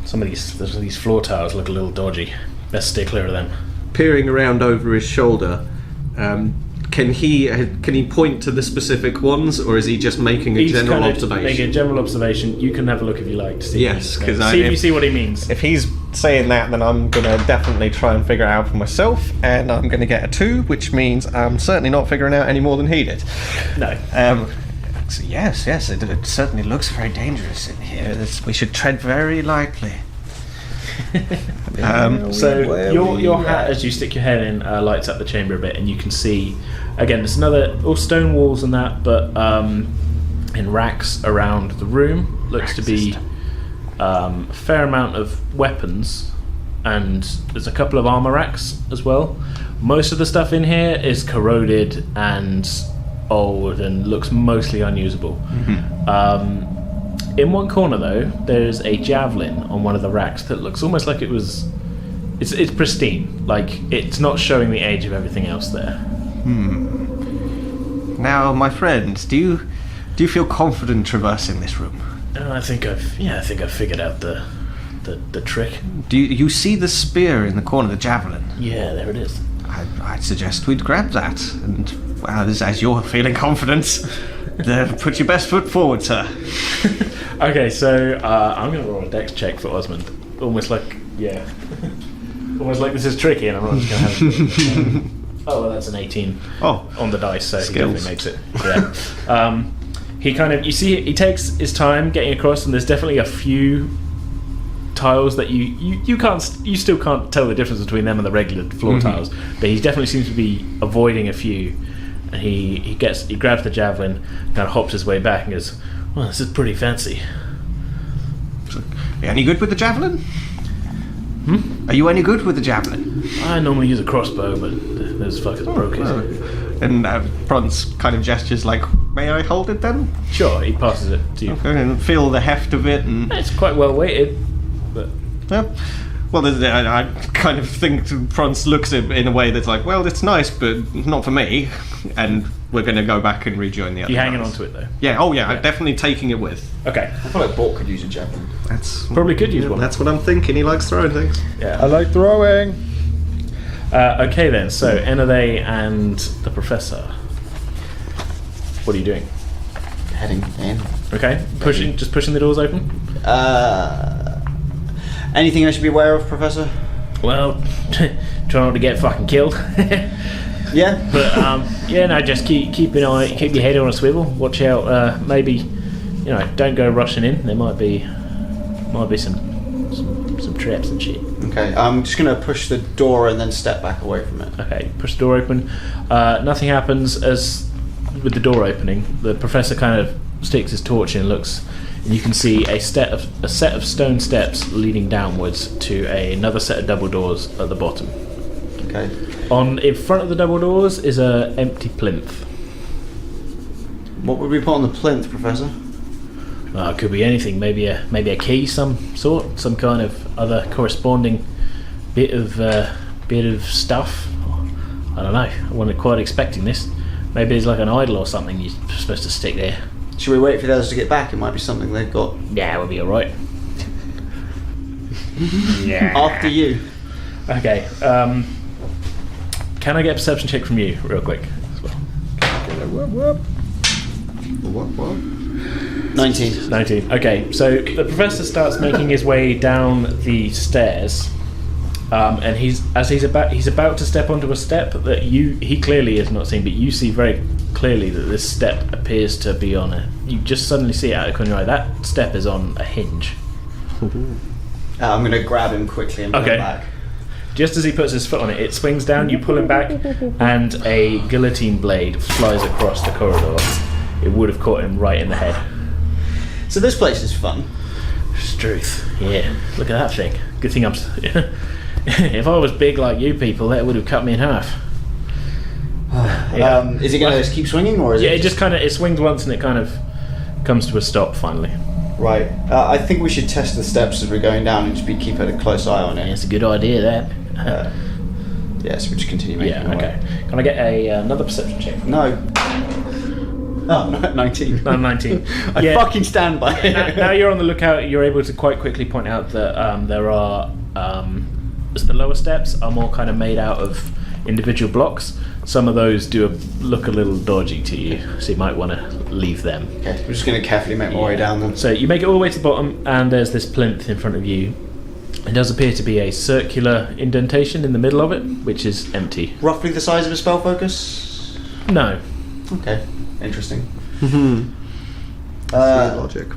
some of these floor tiles look a little dodgy. Best stay clear of them. Peering around over his shoulder, can he point to the specific ones, or is he just making a general kind of observation? Making a general observation. You can have a look if you like to see. Yes, because see if you see what he means. If he's saying that, then I'm going to definitely try and figure it out for myself, and I'm going to get a 2, which means I'm certainly not figuring out any more than he did. No. So yes, it certainly looks very dangerous in here. We should tread very lightly. So your hat, as you stick your head in, lights up the chamber a bit, and you can see again. There's all stone walls and that, but in racks around the room looks to be a fair amount of weapons, and there's a couple of armor racks as well. Most of the stuff in here is corroded and old and looks mostly unusable. In one corner though, there's a javelin on one of the racks that looks almost like it's pristine, like it's not showing the age of everything else there. Now, my friend, do you feel confident traversing this room? I think I've figured out the trick. Do you see the spear in the corner, the javelin? Yeah, there it is. I'd suggest we'd grab that, and well, as you're feeling confident, put your best foot forward, sir. Okay, so I'm going to roll a dex check for Osmond. Almost like this is tricky, and I'm not just going to have it. Oh, well, that's an 18 on the dice, so skills. He definitely makes it. Yeah. He kind of, you see, he takes his time getting across, and there's definitely a few tiles that you still can't tell the difference between them and the regular floor tiles, but he definitely seems to be avoiding a few, And he grabs the javelin, kind of hops his way back and goes, "Well, this is pretty fancy." Are you any good with the javelin? Are you any good with the javelin? I normally use a crossbow, but those fuckers broke it. And Bronze kind of gestures like, "May I hold it then?" Sure, he passes it to you. Okay, and feel the heft of it, and It's quite well weighted, but yeah. Well, I kind of think Bronze looks at it in a way that's like, "Well, it's nice, but not for me." And we're going to go back and rejoin the other. you hanging guys. on to it though. Yeah. Oh, yeah. I'm definitely taking it with. Okay, I feel like Bork could use a javelin. That's probably could use one. That's what I'm thinking. He likes throwing things. Yeah. I like throwing. Okay then, so Enade and the Professor. What are you doing? Heading in. Okay, just pushing the doors open. Anything I should be aware of, Professor? Well, try not to get fucking killed. Yeah. But yeah, no, just keep your head on a swivel. Watch out. Maybe, don't go rushing in. There might be some traps and shit. Okay. I'm just gonna push the door and then step back away from it. Okay, push the door open. Nothing happens as with the door opening. The Professor kind of sticks his torch in and looks, and you can see a set of stone steps leading downwards to another set of double doors at the bottom. Okay. In front of the double doors is a empty plinth. What would we put on the plinth, Professor? It could be anything. Maybe a key, some sort, some kind of other corresponding bit of stuff. I don't know. I wasn't quite expecting this. Maybe it's like an idol or something you're supposed to stick there. Should we wait for the others to get back? It might be something they've got. Yeah, we'll be all right. Yeah. After you. Okay. Can I get a perception check from you, real quick, as well? What? 19. 19. Okay, so the Professor starts making his way down the stairs, and he's about to step onto a step that he clearly is not seeing, but you see very clearly that this step appears to be on a. You just suddenly see it out of the corner of your eye. That step is on a hinge. I'm going to grab him quickly and pull him back. Just as he puts his foot on it, it swings down, you pull him back, and a guillotine blade flies across the corridor. It would have caught him right in the head. So this place is fun. Struth. Yeah, look at that thing. Good thing I'm... If I was big like you people, that would have cut me in half. Yeah. Is it going to just keep swinging, or is Yeah, it it just kind of... It swings once and it kind of comes to a stop, finally. Right. I think we should test the steps as we're going down and just keep a close eye on it. Yeah, it's a good idea, that. Yes, we just continue making our okay. way. Can I get another perception check? No. Oh, 19. No, 19. I fucking stand by it. Now you're on the lookout, you're able to quite quickly point out that there are... the lower steps are more kind of made out of individual blocks. Some of those do look a little dodgy to you, so you might want to leave them. Okay, we're just going to carefully make my way down them. So you make it all the way to the bottom, and there's this plinth in front of you. It does appear to be a circular indentation in the middle of it, which is empty. Roughly the size of a spell focus? No. Okay, interesting. Logic.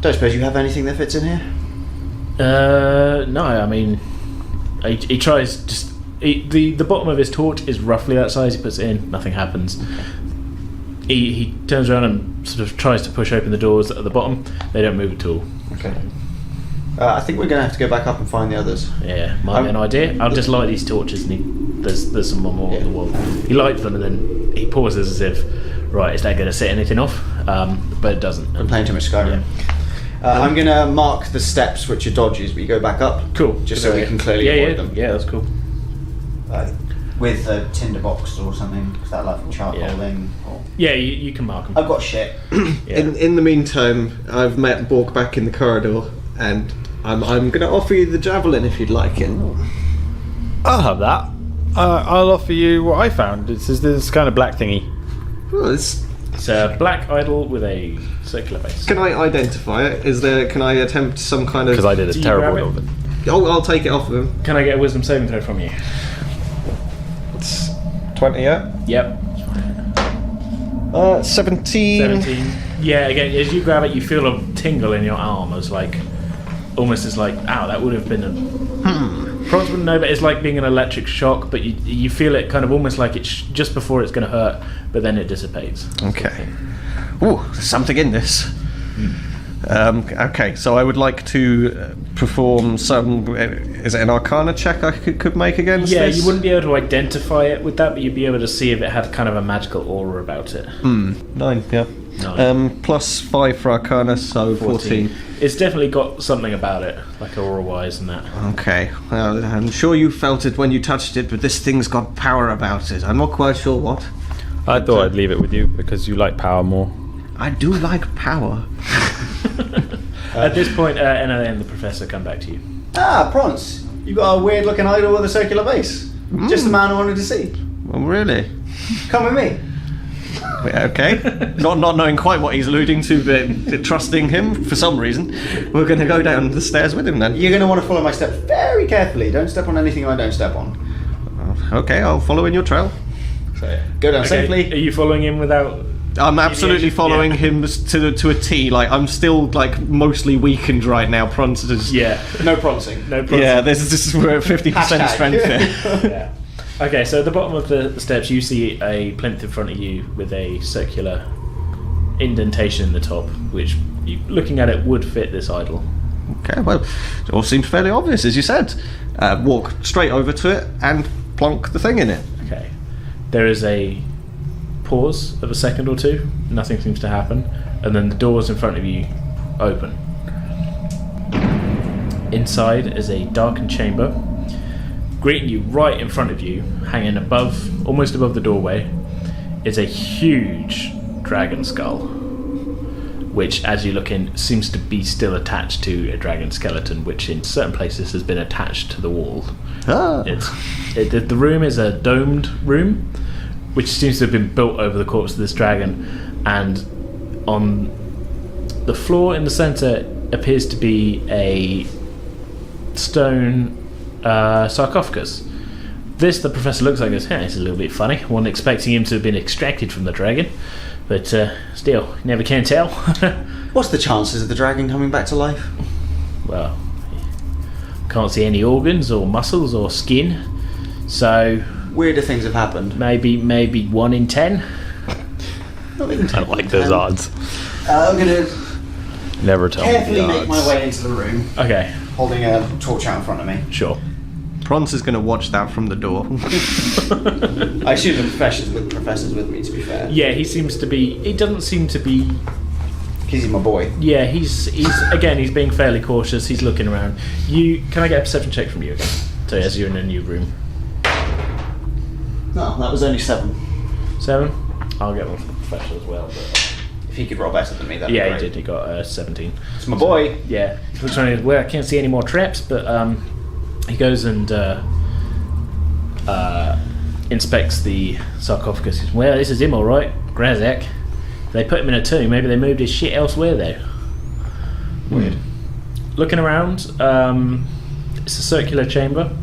Don't suppose you have anything that fits in here? No, I mean... He tries just... The bottom of his torch is roughly that size. He puts it in, nothing happens. He turns around and sort of tries to push open the doors at the bottom. They don't move at all. Okay. I think we're going to have to go back up and find the others. Yeah, might be an idea. I'll just light these torches, and there's some more on the wall. He lights them and then he pauses as if, right, is that going to set anything off? But it doesn't. I'm playing too much Skyrim. I'm going to mark the steps which are dodges, but you go back up. Cool. Just so we can clearly avoid them. Yeah, that's cool. With a tinderbox or something, is that like charcoaling? Or... Yeah, you can mark them. I've got shit. In the meantime, I've met Bork back in the corridor, and I'm going to offer you the javelin if you'd like it. I'll have that. I'll offer you what I found. It's this kind of black thingy. Well, It's a black idol with a circular base. can I identify it? Can I attempt some kind of... Because I did a Do you terrible grab job it? of it. I'll take it off of him. Can I get a wisdom saving throw from you? It's 20, yeah? Yep. 17. 17. Yeah, again, as you grab it, you feel a tingle in your arm as like, almost as like, ow, that would have been a... Prawns wouldn't know, but it's like being an electric shock, but you feel it kind of almost like it's just before it's going to hurt, but then it dissipates. Okay. Ooh, there's something in this. Okay, so I would like to perform some. Is it an Arcana check I could make against Yeah, this? you wouldn't be able to identify it with that, but you'd be able to see if it had kind of a magical aura about it. 9, yeah. 9. Plus 5 for Arcana, so 14. It's definitely got something about it, like aura-wise and that. Okay, well, I'm sure you felt it when you touched it, but this thing's got power about it. I'm not quite sure what. I thought I'd leave it with you because you like power more. I do like power. At this point, NLA and the Professor come back to you. Ah, Prance, you got a weird looking idol with a circular base. Just the man I wanted to see. Well, really? Come with me. Okay. not knowing quite what he's alluding to, but trusting him for some reason. We're going to go down the stairs with him then. You're going to want to follow my steps very carefully. Don't step on anything I don't step on. Okay, I'll follow in your trail. So, go down safely. Are you following him without... I'm absolutely following him to a T. Like, I'm still like mostly weakened right now. Prance is No prancing. No problem. yeah. This is we're at 50% Hashtag. strength here. Yeah. Okay, so at the bottom of the steps, you see a plinth in front of you with a circular indentation in the top, which, looking at it, would fit this idol. Okay, well, it all seems fairly obvious, as you said. Walk straight over to it and plonk the thing in it. Okay. There is a pause of a second or two. Nothing seems to happen. And then the doors in front of you open. Inside is a darkened chamber. Greeting you right in front of you, hanging almost above the doorway, is a huge dragon skull, which, as you look in, seems to be still attached to a dragon skeleton, which in certain places has been attached to the wall. The room is a domed room, which seems to have been built over the corpse of this dragon, and on the floor in the centre appears to be a stone sarcophagus. This, the Professor looks like, this is a little bit funny. Wasn't expecting him to have been extracted from the dragon, but still, never can tell. What's the chances of the dragon coming back to life? Well, can't see any organs or muscles or skin, so Weirder things have happened. maybe 1 in 10. Not even I like those odds. I'm going to Never tell carefully me the make my odds. way into the room, Okay, holding a torch out in front of me. sure. Prance is going to watch that from the door. I assume the professor's with me, to be fair. Yeah, he doesn't seem to be. He's my boy. Yeah, he's again, he's being fairly cautious. He's looking around. Can I get a perception check from you again? So as you're in a new room. No, that was only 7. 7? I'll get one for the Professor as well. But If he could roll better than me, that'd yeah, be he great. did. He got 17. It's my boy. Yeah. He looks around. Well, I can't see any more traps, but he goes and inspects the sarcophagus. He says, well, this is him, all right. Grazak. They put him in a tomb. Maybe they moved his shit elsewhere, though. Weird. Looking around, it's a circular chamber.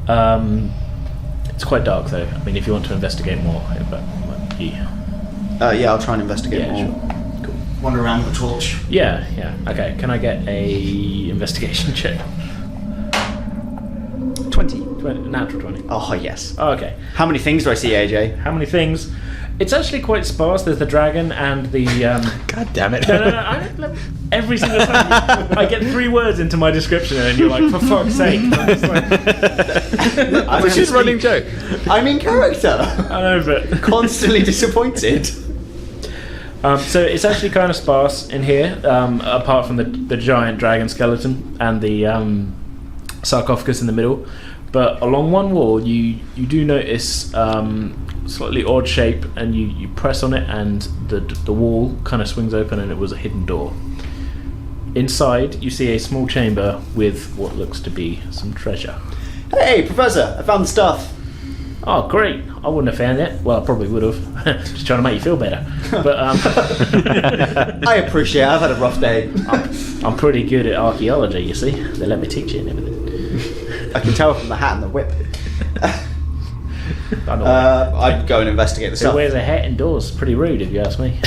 It's quite dark, though. I mean, if you want to investigate more, but Yeah, I'll try and investigate yeah, more. sure. Cool. Wander around with a torch. Yeah. Okay. Can I get a investigation check? 20. Natural 20. Oh, yes. Oh, okay. How many things do I see, AJ? How many things? It's actually quite sparse. There's the dragon and the. God damn it. No. Every single time I get 3 words into my description, and then you're like, for fuck's sake. I'm just like, Which is running joke. I'm in character. I know, but. Constantly disappointed. So it's actually kind of sparse in here, apart from the giant dragon skeleton and the sarcophagus in the middle. But along one wall, you do notice slightly odd shape, and you press on it, and the wall kind of swings open, and it was a hidden door. Inside, you see a small chamber with what looks to be some treasure. Hey, Professor, I found the stuff. Oh, great! I wouldn't have found it. Well, I probably would have. Just trying to make you feel better. But I appreciate it. I've had a rough day. I'm pretty good at archaeology, you see. They let me teach it and everything. I can tell from the hat and the whip. I know. I'd go and investigate the Who stuff. wears a hat indoors? Pretty rude, if you ask me.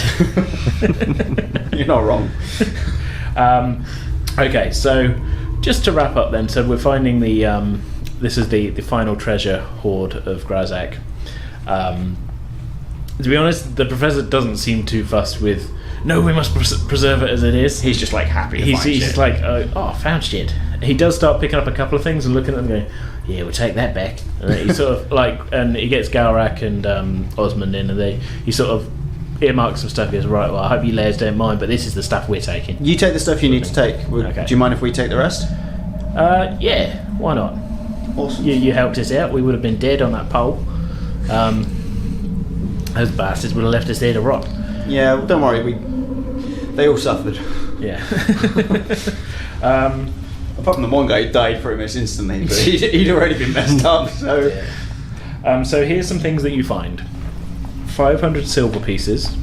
You're not wrong. Okay, so just to wrap up then, so we're finding the this is the final treasure hoard of Grazak. To be honest, the professor doesn't seem too fussed with. No, we must preserve it as it is. He's just like happy. To He's find just shit. like, oh, found shit. He does start picking up a couple of things and looking at them, going, "Yeah, we'll take that back." And he sort of like, and he gets Galrak and Osmond in, and he sort of earmarks some stuff. He goes, "Right, well, I hope you layers don't mind, but this is the stuff we're taking." You take the stuff you need to take. Okay. Do you mind if we take the rest? Yeah, why not? Awesome. You helped us out. We would have been dead on that pole. Those bastards would have left us there to rot. Yeah, well, don't worry. They all suffered. Yeah. Apart from the one guy who died pretty much instantly, but he'd already been messed up. So, So here's some things that you find: 500 silver pieces.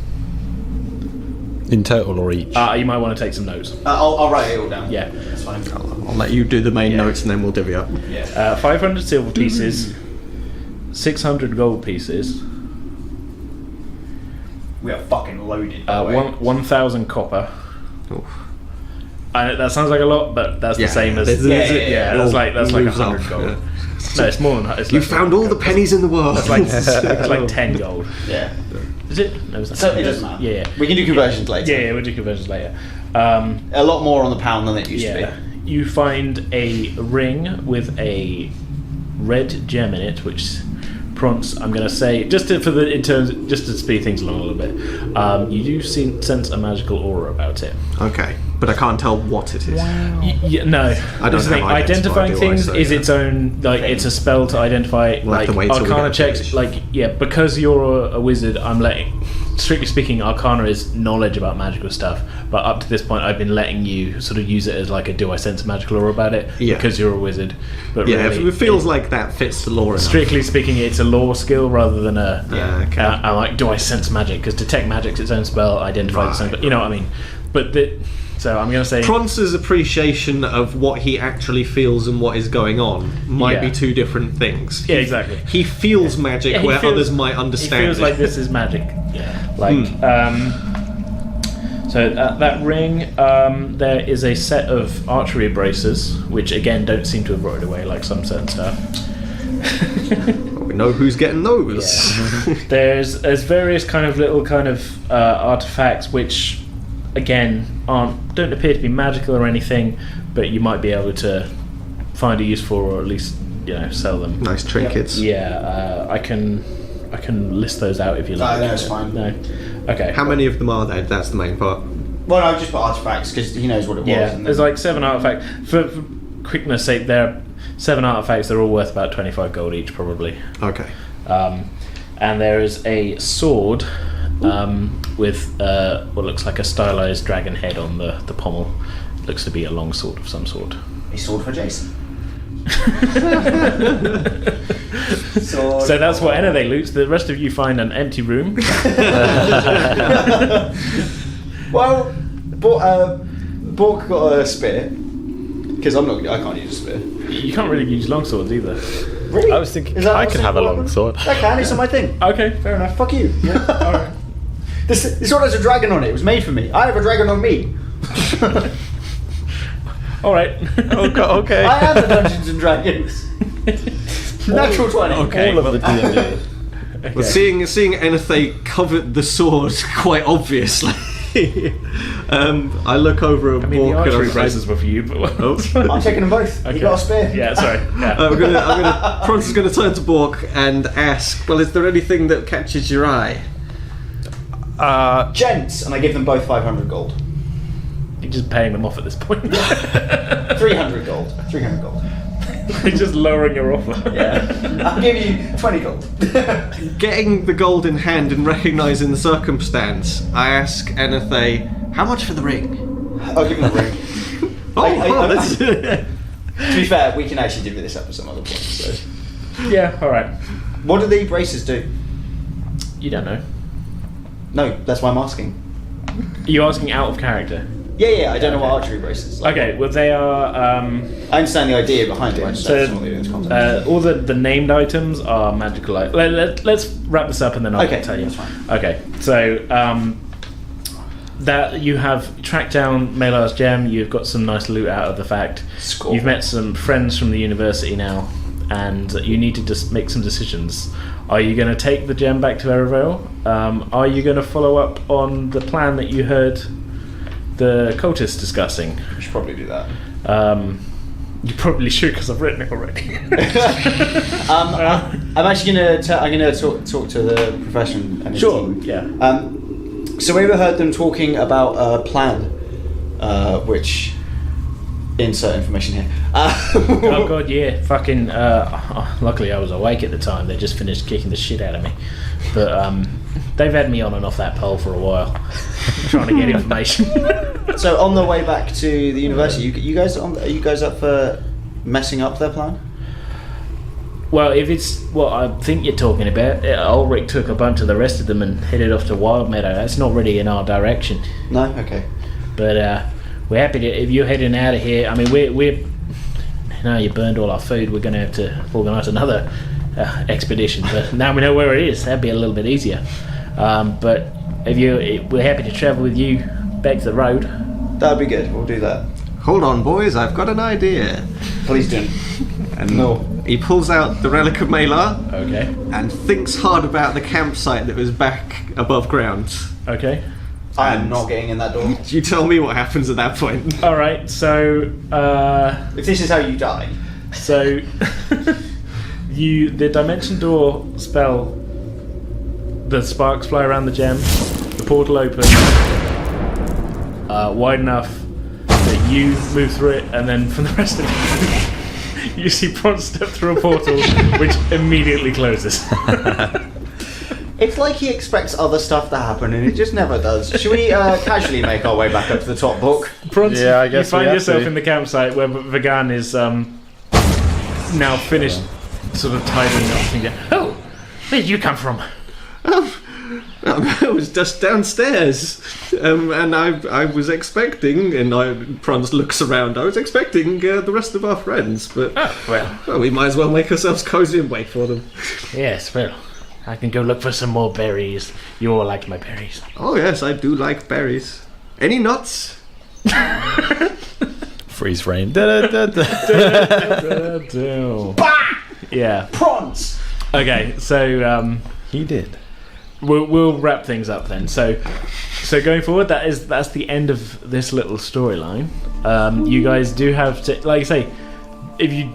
In total or each? You might want to take some notes. I'll write it all down. Yeah. That's fine. I'll let you do the main Yeah. notes and then we'll divvy up. Yeah. 500 silver pieces, 600 gold pieces, We are fucking loaded. By the way. 1,000 copper. Oof. That sounds like a lot, but that's the same as That's that's like moves 100 up, gold. yeah. No, it's more than that. It's You like- found all the pennies in the world. That's like it's like 10 gold. Yeah. Is it? No, it's not. So it doesn't matter. Yeah, We can do conversions later. yeah, we'll do conversions later. A lot more on the pound than it used to Yeah, you find a ring with a red gem in it, which prompts. I'm going to say just to speed things along a little bit. You do sense a magical aura about it. Okay, but I can't tell what it is. No, I don't This is the thing. have identify, Identifying do I? things So, is yeah. its own. Like it's a spell to identify. We'll have like to wait till we Arcana get to checks. it. Like because you're a wizard, I'm letting. Strictly speaking, Arcana is knowledge about magical stuff. But up to this point, I've been letting you sort of use it as like a do I sense magical aura about it Yeah. because you're a wizard. But Yeah, really, it feels like that fits the lore enough. strictly speaking, it's a lore skill rather than a. Okay. I'm like, do I sense magic? Because detect magic's its own spell, identify its own. Right. You know what I mean? But so I'm going to say. Pronce's appreciation of what he actually feels and what is going on might Yeah. be two different things. Yeah, exactly. He feels magic Yeah, he where feels- others might understand It feels it. like this is magic. Like, so that ring, there is a set of archery braces, which again don't seem to have rotted away like some certain stuff. We know who's getting those. There's various kind of little kind of artifacts which, again, don't appear to be magical or anything, but you might be able to find a use for, or at least sell them. Nice trinkets. Yeah, I can list those out if you like. No, it's fine. No, okay. How many of them are there? That's the main part. Well, I've just put artifacts because he knows what it was. Yeah, And there's then- like 7 artifacts. For quickness' sake, there are 7 artifacts. They're all worth about 25 gold each, probably. Okay. And there is a sword with what looks like a stylized dragon head on the pommel. Looks to be a long sword of some sort. a sword for Jason. So that's what Enna loots. The rest of you find an empty room. Well, Bork got a spear because I can't use a spear. You can't really use long swords either. Really? I was thinking Is that I what's could have a long important? sword. I can. It's not my thing. Okay, fair enough. Fuck you. Yeah. Alright. This sword has a dragon on it. It was made for me. I have a dragon on me. Alright. Okay. I am the Dungeons and Dragons. Natural 20. Okay. All of the D&D. Well, seeing Enethay covered the sword quite obviously, I look over at I mean, the Bork and archery I say, braces were for you, but I'm taking them both. Okay. You got a spear. Yeah, sorry. Yeah. Prance is going to turn to Bork and ask, well, is there anything that catches your eye? Gents, and I give them both 500 gold. You're just paying them off at this point. 300 gold. 300 gold. You're just lowering your offer. Yeah. I'll give you 20 gold. Getting the gold in hand and recognising the circumstance, I ask Enethay, how much for the ring? I'll give them the ring. That's... To be fair, we can actually divvy this up at some other point. So. Yeah, alright. What do the braces do? You don't know. No, that's why I'm asking. Are you asking out of character? Yeah, I don't know what archery braces like. Okay, well they are I understand the idea behind it. I just don't know what they do in this context. all the named items are magical. Let's wrap this up and then I'll Okay, tell you. that's fine. Okay, so that you have tracked down Meilar's gem. You've got some nice loot out of the fact. Score. You've met some friends from the university now. and you need to just make some decisions. Are you going to take the gem back to Erevel? Are you going to follow up on the plan that you heard the cultists discussing? We should probably do that. You probably should, because I've written it already. I'm actually going to talk to the professor and his team. Yeah. So we overheard them talking about a plan, which... Insert information here. Oh god, yeah. Fucking. Luckily, I was awake at the time. They just finished kicking the shit out of me, but they've had me on and off that pole for a while, trying to get information. So on the way back to the university, you guys are you guys up for messing up their plan? Well, if it's what I think you're talking about, Ulrich took a bunch of the rest of them and headed off to Wild Meadow. That's not really in our direction. No, okay. But we're happy to, if you're heading out of here. I mean, we're now you burned all our food. We're going to have to organise another expedition. But now we know where it is. That'd be a little bit easier. But we're happy to travel with you back to the road. That'd be good. We'll do that. Hold on, boys. I've got an idea. Please do. And No. he pulls out the Relic of Meilar Okay. and thinks hard about the campsite that was back above ground. Okay. I am not getting in that door. You tell me what happens at that point. All right. So. If this is how you die. So, the dimension door spell, the sparks fly around the gem, the portal opens wide enough that you move through it, and then for the rest of it, you see Pront step through a portal, which immediately closes. It's like he expects other stuff to happen, and it just never does. Should we casually make our way back up to the top book? Pront, Yeah, I guess you find we have yourself to. in the campsite where Vagan is now finished, sort of tidying up. Thinking, oh, where did you come from? I was just downstairs, and I was expecting, and Prons looks around, I was expecting the rest of our friends, but Oh, well, we might as well make ourselves cozy and wait for them. yes, well, I can go look for some more berries. You all like my berries. Oh yes, I do like berries. Any nuts? Freeze frame. Yeah. Prawns! Okay, so He did. we'll wrap things up then. So going forward, that's the end of this little storyline. You guys do have to, like I say, if you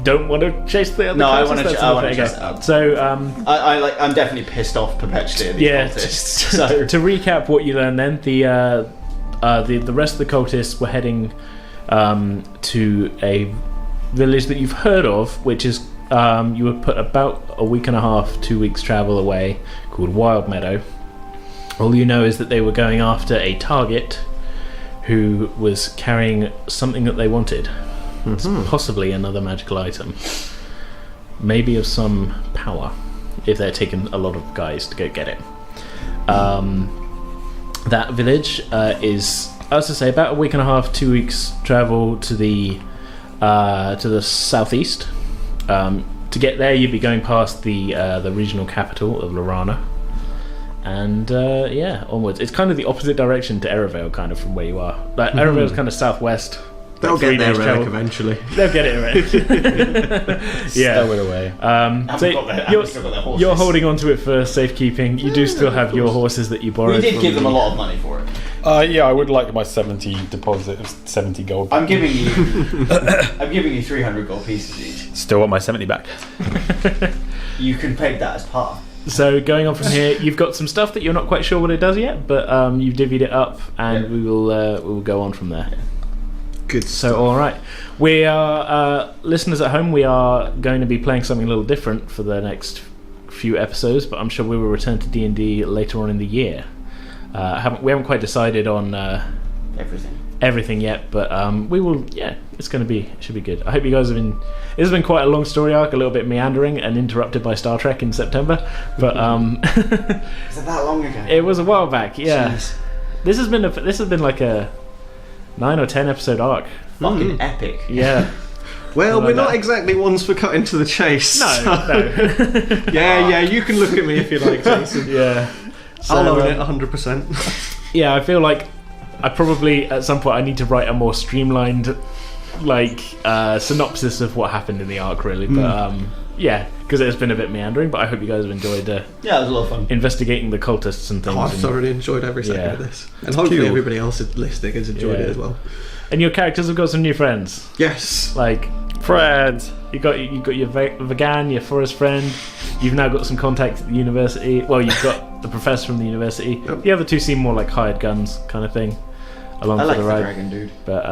don't want to chase the other No, I cultists, wanna that's ch- I wanna okay. chase it up. So I'm definitely pissed off perpetually at these yeah, cultists. So to recap what you learned then, the rest of the cultists were heading to a village that you've heard of, which is you were put about a week and a half, 2 weeks travel away, called Wild Meadow. All you know is that they were going after a target who was carrying something that they wanted. It's possibly another magical item, maybe of some power, if they're taking a lot of guys to go get it. That village is, as I say, about a week and a half, 2 weeks travel to the southeast. To get there, you'd be going past the regional capital of Lorana, and onwards. It's kind of the opposite direction to Erevel, kind of from where you are. Like Erevel's kind of southwest. They'll like get 3 their days relic travel. eventually. They'll get it right. Yeah. Stow it away. So haven't still got their horses. you're holding on to it for safekeeping. You do still have your horses that you borrowed. we did from give them a the- lot of money for it. Yeah, I would like my 70 deposit of 70 gold. I'm giving you 300 gold pieces each. Still want my 70 back. You can peg that as par. So going on from here, you've got some stuff that you're not quite sure what it does yet, but you've divvied it up, and we will go on from there. Good. So all right, we are listeners at home. We are going to be playing something a little different for the next few episodes, but I'm sure we will return to D&D later on in the year. We haven't quite decided on everything yet, but we will. Yeah, it should be good. I hope you guys have been. It has been quite a long story arc, a little bit meandering and interrupted by Star Trek in September, but Is it that long ago? it was a while back. Yeah, Jeez. this has been like a 9 or 10 episode arc. Fucking epic. Yeah. Well, Something we're like not that. exactly ones for cutting to the chase. No, so- no. Yeah, you can look at me if you like, Jason. Yeah. I'll So, own it 100%. Yeah, I feel like I probably at some point I need to write a more streamlined synopsis of what happened in the arc, really. But yeah, because it's been a bit meandering. But I hope you guys have enjoyed. Yeah, it was a lot of fun. Investigating the cultists and things. I've and, thoroughly enjoyed every second of this, and hopefully everybody else listening has enjoyed it as well. And your characters have got some new friends. Yes, Like Friends. you got your vegan, your forest friend. You've now got some contacts at the university. Well, you've got the professor from the university. Yep. The other two seem more like hired guns kind of thing, along I for like the the ride. dragon dude. But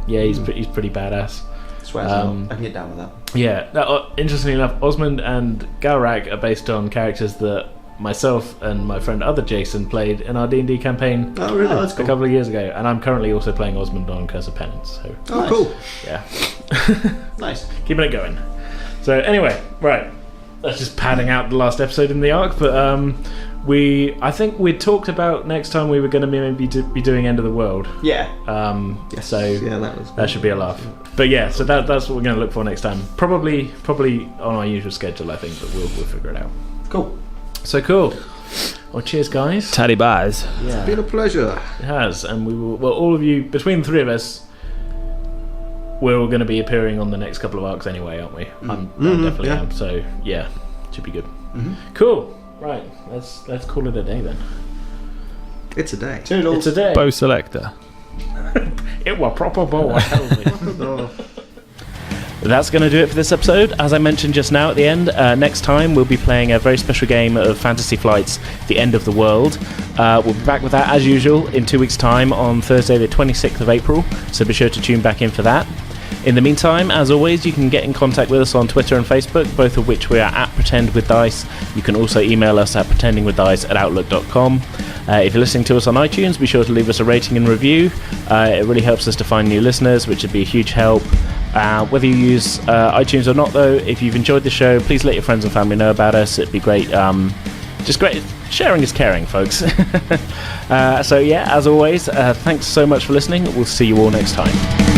yeah, he's pretty badass. Swears a lot. I can get down with that. Yeah. Now, interestingly enough, Osmond and Galrak are based on characters that myself and my friend other Jason played in our D&D campaign oh really? that's a cool. couple of years ago, and I'm currently also playing Osmond on Curse of Penance. So Oh Nice. cool. yeah, Nice. keeping it going. So anyway, right, that's just padding out the last episode in the arc. But I think we talked about next time we were going to maybe be doing End of the World. Yeah. Yes. So yeah, that should be a laugh. But yeah, so that's what we're going to look for next time. Probably on our usual schedule, I think, but we'll figure it out. Cool. So cool. Well, cheers, guys. Taddy buys. Yeah, It's been a pleasure. it has, and we will. Well, all of you, between the three of us, we're all going to be appearing on the next couple of arcs anyway, aren't we? I definitely yeah. am. So yeah, should be good. Mhm. Cool. Right. Let's call it a day then. It's a day. Toodles. It's a day. Bow selector. It was proper bow. That's going to do it for this episode. As I mentioned just now at the end, next time we'll be playing a very special game of Fantasy Flight's The End of the World. We'll be back with that as usual in 2 weeks' time on Thursday the 26th of April, so be sure to tune back in for that. In the meantime, as always, you can get in contact with us on Twitter and Facebook, both of which we are at Pretend with Dice. You can also email us at pretendingwithdice@outlook.com. If you're listening to us on iTunes, be sure to leave us a rating and review. It really helps us to find new listeners, which would be a huge help. Whether you use iTunes or not, though, if you've enjoyed the show, please let your friends and family know about us. It'd be great. Just great. Sharing is caring, folks. So yeah, as always, thanks so much for listening. We'll see you all next time.